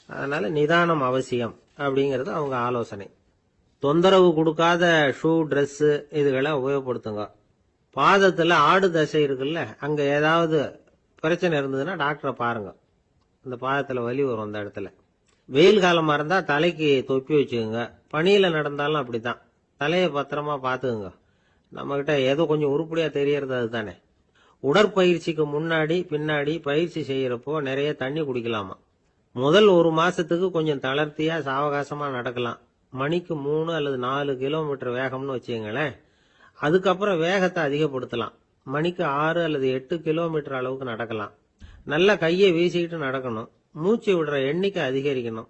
அதனால நிதானம் அவசியம் அப்படிங்கறது அவங்க ஆலோசனை. தொந்தரவு கொடுக்காத ஷூ, ட்ரெஸ் இதுகளை உபயோகப்படுத்துங்க. பாதத்துல ஆடு தசை இருக்குல்ல, அங்க ஏதாவது பிரச்சனை இருந்ததுன்னா டாக்டரை பாருங்க. இந்த பாதத்துல வலி வரும் அந்த இடத்துல. வெயில் காலமா இருந்தா தலைக்கு தொப்பி வச்சுக்கோங்க. பனியில நடந்தாலும் அப்படித்தான். தலையை பத்திரமா பாத்துக்குங்க. நம்ம கிட்ட ஏதோ கொஞ்சம் உருப்படியா தெரியறது அதுதானே. உடற்பயிற்சிக்கு முன்னாடி பின்னாடி பயிற்சி செய்யறப்போ நிறைய தண்ணி குடிக்கலாமா. முதல் 1 மாசத்துக்கு கொஞ்சம் தளர்த்தியா சாவகாசமா நடக்கலாம். மணிக்கு 3 அல்லது 4 கிலோமீட்டர் வேகம்னு வச்சுங்களேன். அதுக்கப்புறம் வேகத்தை அதிகப்படுத்தலாம். மணிக்கு 6 அல்லது 8 கிலோமீட்டர் அளவுக்கு நடக்கலாம். நல்லா கையை வீசிக்கிட்டு நடக்கணும். மூச்சு விடுற எண்ணிக்கை அதிகரிக்கணும்.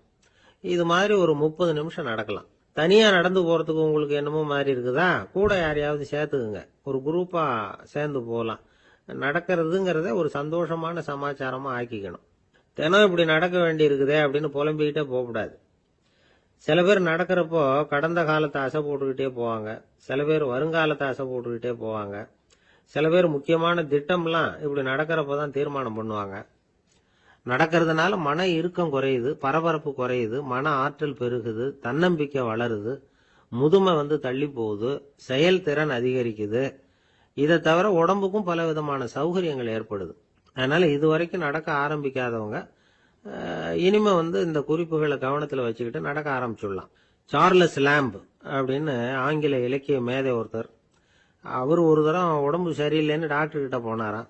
இது மாதிரி ஒரு 30 நிமிஷம் நடக்கலாம். தனியா நடந்து போறதுக்கு உங்களுக்கு என்னமோ மாதிரி இருக்குதா? கூட யாரையாவது சேர்த்துக்குங்க. ஒரு குரூப்பா சேர்ந்து போகலாம். நடக்கிறதுங்கிறத ஒரு சந்தோஷமான சமாச்சாரமா ஆக்கிக்கணும். தினம் இப்படி நடக்க வேண்டி இருக்குதே அப்படின்னு புலம்பிக்கிட்டே போகக்கூடாது. சில பேர் நடக்கிறப்போ கடந்த காலத்தை அசை போட்டுக்கிட்டே போவாங்க. சில பேர் வருங்காலத்தை அசை போட்டுக்கிட்டே போவாங்க. சில பேர் முக்கியமான திட்டம்லாம் இப்படி நடக்கிறப்பதான் தீர்மானம் பண்ணுவாங்க. நடக்கிறதுனால மன இறுக்கம் குறையுது, பரபரப்பு குறையுது, மன ஆற்றல் பெருகுது, தன்னம்பிக்கை வளருது, முதுமை தள்ளி போகுது, செயல்திறன் அதிகரிக்குது. இதை தவிர உடம்புக்கும் பல விதமான சௌகரியங்கள் ஏற்படுது. அதனால இதுவரைக்கும் நடக்க ஆரம்பிக்காதவங்க இனிமே இந்த குறிப்புகளை கவனத்துல வச்சுக்கிட்டு நடக்க ஆரம்பிச்சுடலாம். சார்லஸ் லாம்ப் அப்படின்னு ஆங்கில இலக்கிய மேதை ஒருத்தர், அவர் ஒரு தரம் உடம்பு சரியில்லைன்னு டாக்டர் கிட்ட போனாராம்.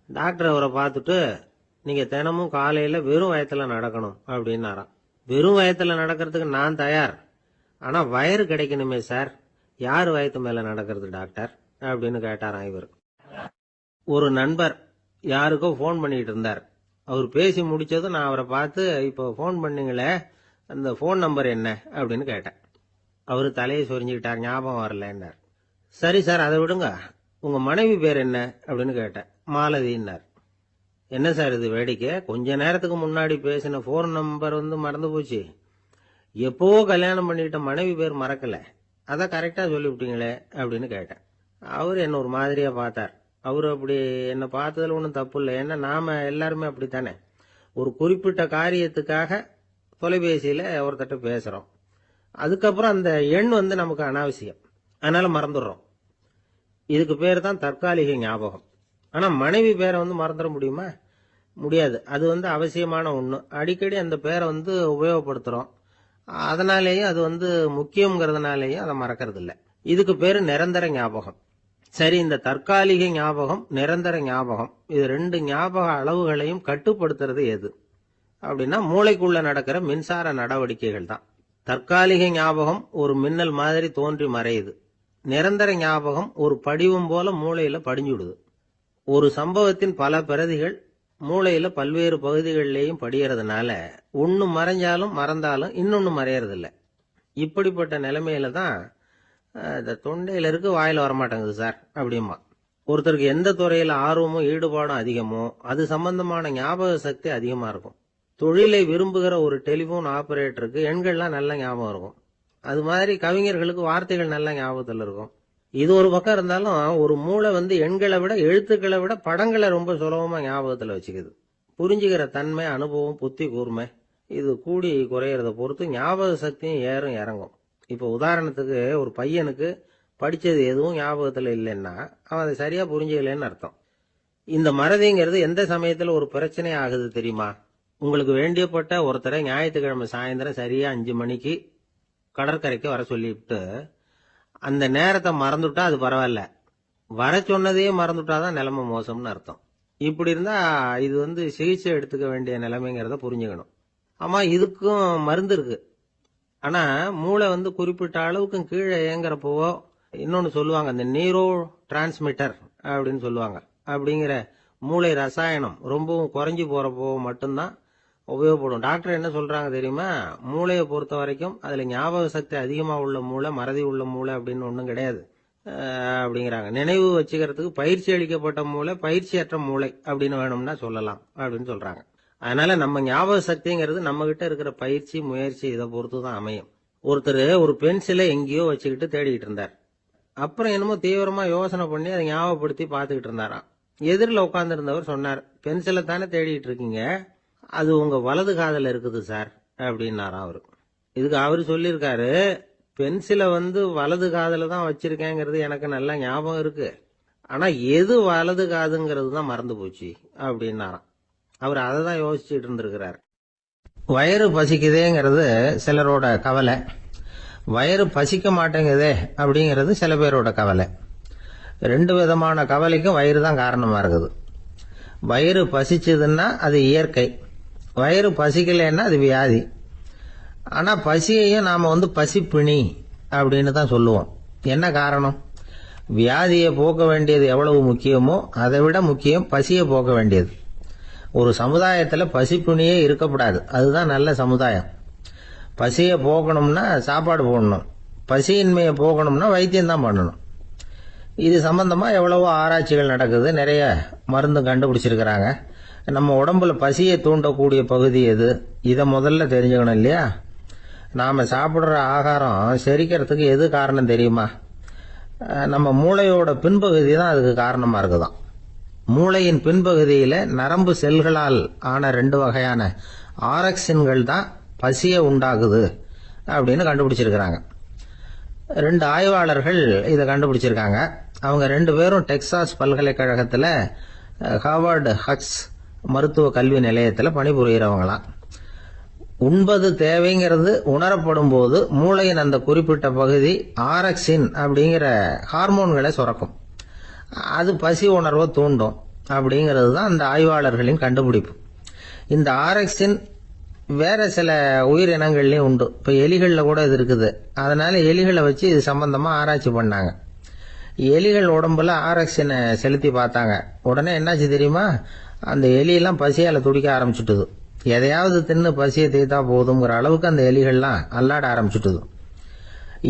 டாக்டர் அவரை பார்த்துட்டு, நீங்க தினமும் காலையில வெறும் வயத்துல நடக்கணும் அப்படின்னாராம். வெறும் வயத்துல நடக்கிறதுக்கு நான் தயார், ஆனா வயிறு கிடைக்கணுமே சார். யார் வயத்து மேல நடக்கிறது டாக்டர் அப்படின்னு கேட்டாராம் இவர். ஒரு நண்பர் யாருக்கோ போன் பண்ணிட்டு இருந்தார். அவர் பேசி முடிச்சதும் நான் அவரை பார்த்து, இப்போ போன் பண்ணீங்களே அந்த போன் நம்பர் என்ன அப்படின்னு கேட்டேன். அவரு தலையை சொரிஞ்சுக்கிட்டார். ஞாபகம் வரலன்னார். சரி சார், அதை விடுங்க, உங்க மனைவி பேர் என்ன அப்படின்னு கேட்டேன். மாலதின்னார். என்ன சார் இது வேடிக்கை? கொஞ்ச நேரத்துக்கு முன்னாடி பேசின போன் நம்பர் மறந்து போச்சு. எப்பவோ கல்யாணம் பண்ணிக்கிட்ட மனைவி பேர் மறக்கல, அதை கரெக்டா சொல்லிவிட்டீங்களே அப்படின்னு கேட்டேன். அவரு என்ன ஒரு மாதிரியா பார்த்தார். அவரு அப்படி என்ன பார்த்ததுல ஒன்றும் தப்பு இல்லை. ஏன்னா நாம எல்லாருமே அப்படித்தானே. ஒரு குறிப்பிட்ட காரியத்துக்காக தொலைபேசியில ஒருத்தட்ட பேசுறோம். அதுக்கப்புறம் அந்த எண் நமக்கு அனாவசியம், அதனால மறந்துடுறோம். இதுக்கு பேர் தான் தற்காலிக ஞாபகம். ஆனா மனைவி பேரை மறந்துட முடியுமா? முடியாது. அது அவசியமான ஒண்ணு. அடிக்கடி அந்த பேரை உபயோகப்படுத்துறோம். அதனாலேயும் அது முக்கியங்கிறதுனாலேயும் அதை மறக்கிறது இல்லை. இதுக்கு பேரு நிரந்தர ஞாபகம். சரி, இந்த தற்காலிக ஞாபகம், நிரந்தர ஞாபகம், இது 2 ஞாபக அளவுகளையும் கட்டுப்படுத்துறது எது அப்படின்னா மூளைக்குள்ள நடக்கிற மின்சார நடவடிக்கைகள் தான். தற்காலிக ஞாபகம் ஒரு மின்னல் மாதிரி தோன்றி மறையுது. நிரந்தர ஞாபகம் ஒரு படிவம் போல மூளையில படிஞ்சுடுது. ஒரு சம்பவத்தின் பல பிரதிகள் மூளையில பல்வேறு பகுதிகளிலேயும் படியறதுனால ஒன்னு மறைஞ்சாலும் மறந்தாலும் இன்னொன்னு மறையறதில்ல. இப்படிப்பட்ட நிலைமையில தான் இந்த தொண்டையில இருக்கு, வாயில வரமாட்டேங்குது சார் அப்படிமா. ஒருத்தருக்கு எந்த துறையில ஆர்வமும் ஈடுபாடும் அதிகமோ அது சம்பந்தமான ஞாபக சக்தி அதிகமா இருக்கும். தொழிலை விரும்புகிற ஒரு டெலிபோன் ஆபரேட்டருக்கு எண்கள்லாம் நல்ல ஞாபகம் இருக்கும். அது மாதிரி கவிஞர்களுக்கு வார்த்தைகள் நல்ல ஞாபகத்தில் இருக்கும். இது ஒரு பக்கம் இருந்தாலும் ஒரு மூளை எண்களை விட எழுத்துக்களை விட படங்களை ரொம்ப சுலபமா ஞாபகத்துல வச்சுக்குது. புரிஞ்சுக்கிற தன்மை, அனுபவம், புத்தி கூர்மை இது கூடி குறையறத பொறுத்து ஞாபக சக்தியும் ஏறும் இறங்கும். இப்போ உதாரணத்துக்கு ஒரு பையனுக்கு படித்தது எதுவும் ஞாபகத்தில் இல்லைன்னா அவன் அதை சரியாக புரிஞ்சுக்கலன்னு அர்த்தம். இந்த மறதிங்கிறது எந்த சமயத்தில் ஒரு பிரச்சனை ஆகுது தெரியுமா? உங்களுக்கு வேண்டியப்பட்ட ஒருத்தரை ஞாயிற்றுக்கிழமை சாயந்தரம் சரியாக 5 மணிக்கு கடற்கரைக்கு வர சொல்லிவிட்டு அந்த நேரத்தை மறந்துட்டா அது பரவாயில்ல, வர சொன்னதையே மறந்துட்டாதான் நிலைமை மோசம்னு அர்த்தம். இப்படி இருந்தா இது சிகிச்சை எடுத்துக்க வேண்டிய நிலைமைங்கிறத புரிஞ்சுக்கணும். ஆமா, இதுக்கும் மருந்து இருக்கு. ஆனா மூளை குறிப்பிட்ட அளவுக்கு கீழே இயங்குறப்போ இன்னொன்னு சொல்லுவாங்க, இந்த நியூரோ டிரான்ஸ்மிட்டர் அப்படின்னு சொல்லுவாங்க. அப்படிங்கிற மூளை ரசாயனம் ரொம்பவும் குறைஞ்சி போறப்போ மட்டும்தான் உபயோகப்படும். டாக்டர் என்ன சொல்றாங்க தெரியுமா? மூளையை பொறுத்த வரைக்கும் அதுல ஞாபக சக்தி அதிகமா உள்ள மூளை, மறதி உள்ள மூளை அப்படின்னு ஒன்றும் கிடையாது அப்படிங்கிறாங்க. நினைவு வச்சுக்கிறதுக்கு பயிற்சி அளிக்கப்பட்ட மூளை, பயிற்சியற்ற மூளை அப்படின்னு வேணும்னா சொல்லலாம் அப்படின்னு சொல்றாங்க. அதனால நம்ம ஞாபக சக்திங்கிறது நம்ம கிட்ட இருக்கிற பயிற்சி, முயற்சி இதை பொறுத்து தான் அமையும். ஒருத்தர் ஒரு பென்சிலை எங்கேயோ வச்சுக்கிட்டு தேடிக்கிட்டு இருந்தார். அப்புறம் என்னமோ தீவிரமா யோசனை பண்ணி அதை ஞாபகப்படுத்தி பார்த்துக்கிட்டு இருந்தாராம். எதிரில் உட்கார்ந்து இருந்தவர் சொன்னார், பென்சிலை தானே தேடிட்டு இருக்கீங்க, அது உங்க வலது காதில் இருக்குது சார் அப்படின்னாராம் அவரு. இதுக்கு அவரு சொல்லியிருக்காரு, பென்சிலை வலது காதில் தான் வச்சிருக்கேங்கிறது எனக்கு நல்லா ஞாபகம் இருக்கு, ஆனா எது வலது காதுங்கிறது தான் மறந்து போச்சு அப்படின்னாராம். அவர் அதை தான் யோசிச்சுட்டு இருந்திருக்கிறார். வயிறு பசிக்குதேங்கிறது சிலரோட கவலை, வயிறு பசிக்க மாட்டேங்குதே அப்படிங்கிறது சில பேரோட கவலை. 2 விதமான கவலைக்கும் வயிறு தான் காரணமா இருக்குது. வயிறு பசிச்சதுன்னா அது இயற்கை, வயிறு பசிக்கலைன்னா அது வியாதி. ஆனா பசியையும் நாம பசிப்பிணி அப்படின்னு தான் சொல்லுவோம். என்ன காரணம்? வியாதியை போக்க வேண்டியது எவ்வளவு முக்கியமோ அதை விட முக்கியம் பசியை போக்க வேண்டியது. ஒரு சமுதாயத்துல பசிப்பிணியே இருக்கக்கூடாது, அதுதான் நல்ல சமுதாயம். பசியை போக்கணும்னா சாப்பாடு போடணும், பசியின்மையை போக்கணும்னா வைத்தியம் தான் பண்ணணும். இது சம்பந்தமா எவ்வளவோ ஆராய்ச்சிகள் நடக்குது, நிறைய மருந்து கண்டுபிடிச்சிருக்கிறாங்க. நம்ம உடம்புல பசியை தூண்டக்கூடிய பகுதி எது, இதை முதல்ல தெரிஞ்சுக்கணும் இல்லையா? நாம சாப்பிடுற ஆகாரம் செரிக்கிறதுக்கு எது காரணம் தெரியுமா? நம்ம மூளையோட பின்பகுதி தான் அதுக்கு காரணமா இருக்குதாம். மூளையின் பின்பகுதியில நரம்பு செல்களால் ஆன 2 வகையான ஆரக்சின்கள் தான் பசியை உண்டாகுது அப்படின்னு கண்டுபிடிச்சிருக்கிறாங்க. 2 ஆய்வாளர்கள் இதை கண்டுபிடிச்சிருக்காங்க. அவங்க 2 பேரும் டெக்சாஸ் பல்கலைக்கழகத்துல ஹார்வர்டு ஹக்ஸ் மருத்துவ கல்வி நிலையத்தில் பணிபுரிகிறவங்களாம். உண்பது தேவைங்கிறது உணரப்படும் போது மூளையின் அந்த குறிப்பிட்ட பகுதி ஆரக்சின் அப்படிங்கிற ஹார்மோன்களை சுரக்கும். அது பசி உணர்வை தூண்டும் அப்படிங்கிறது தான் அந்த ஆய்வாளர்களின் கண்டுபிடிப்பு. இந்த ஆரக்சின் வேற சில உயிரினங்கள்லயும் உண்டு. இப்ப எலிகள்ல கூட இது இருக்குது. அதனால எலிகளை வச்சு இது சம்பந்தமா ஆராய்ச்சி பண்ணாங்க. எலிகள் உடம்புல ஆரக்சினை செலுத்தி பார்த்தாங்க. உடனே என்னாச்சு தெரியுமா? அந்த எலியெல்லாம் பசியால துடிக்க ஆரம்பிச்சுட்டுது. எதையாவது தின்னு பசியை தீர்த்தா போதுங்கிற அளவுக்கு அந்த எலிகள்லாம் அல்லாட ஆரம்பிச்சுட்டுது.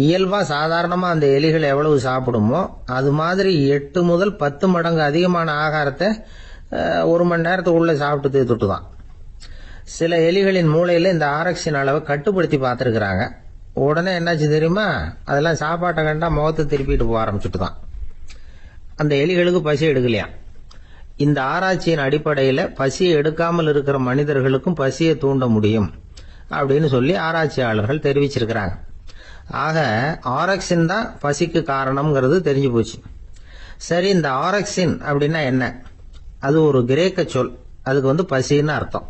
இயல்பா சாதாரணமா அந்த எலிகள் எவ்வளவு சாப்பிடுமோ அது மாதிரி 8 முதல் 10 மடங்கு அதிகமான ஆகாரத்தை 1 மணி நேரத்துக்குள்ள சாப்பிட்டு தீர்த்துட்டுதான். சில எலிகளின் மூளையில இந்த ஆரக்சின் அளவை கட்டுப்படுத்தி பார்த்திருக்கிறாங்க. உடனே என்னாச்சு தெரியுமா? அதெல்லாம் சாப்பாட்டை கண்டா முகத்தை திருப்பிட்டு போக ஆரம்பிச்சுட்டுதான். அந்த எலிகளுக்கு பசி எடுக்கலையா. இந்த ஆராய்ச்சியின் அடிப்படையில பசியை எடுக்காமல் இருக்கிற மனிதர்களுக்கும் பசியை தூண்ட முடியும் அப்படின்னு சொல்லி ஆராய்ச்சியாளர்கள் தெரிவிச்சிருக்கிறாங்க. ஆக ஆரக்சின் தான் பசிக்கு காரணம்ங்கிறது தெரிஞ்சு போச்சு. சரி, இந்த ஆரக்சின் அப்படின்னா என்ன? அது ஒரு கிரேக்க சொல். அதுக்கு பசின்னு அர்த்தம்.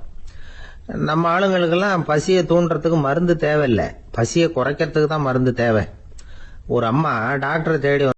நம்ம ஆளுங்களுக்கெல்லாம் பசியை தூண்டுறதுக்கு மருந்து தேவையில்லை, பசியை குறைக்கிறதுக்கு தான் மருந்து தேவை. ஒரு அம்மா டாக்டரை தேடி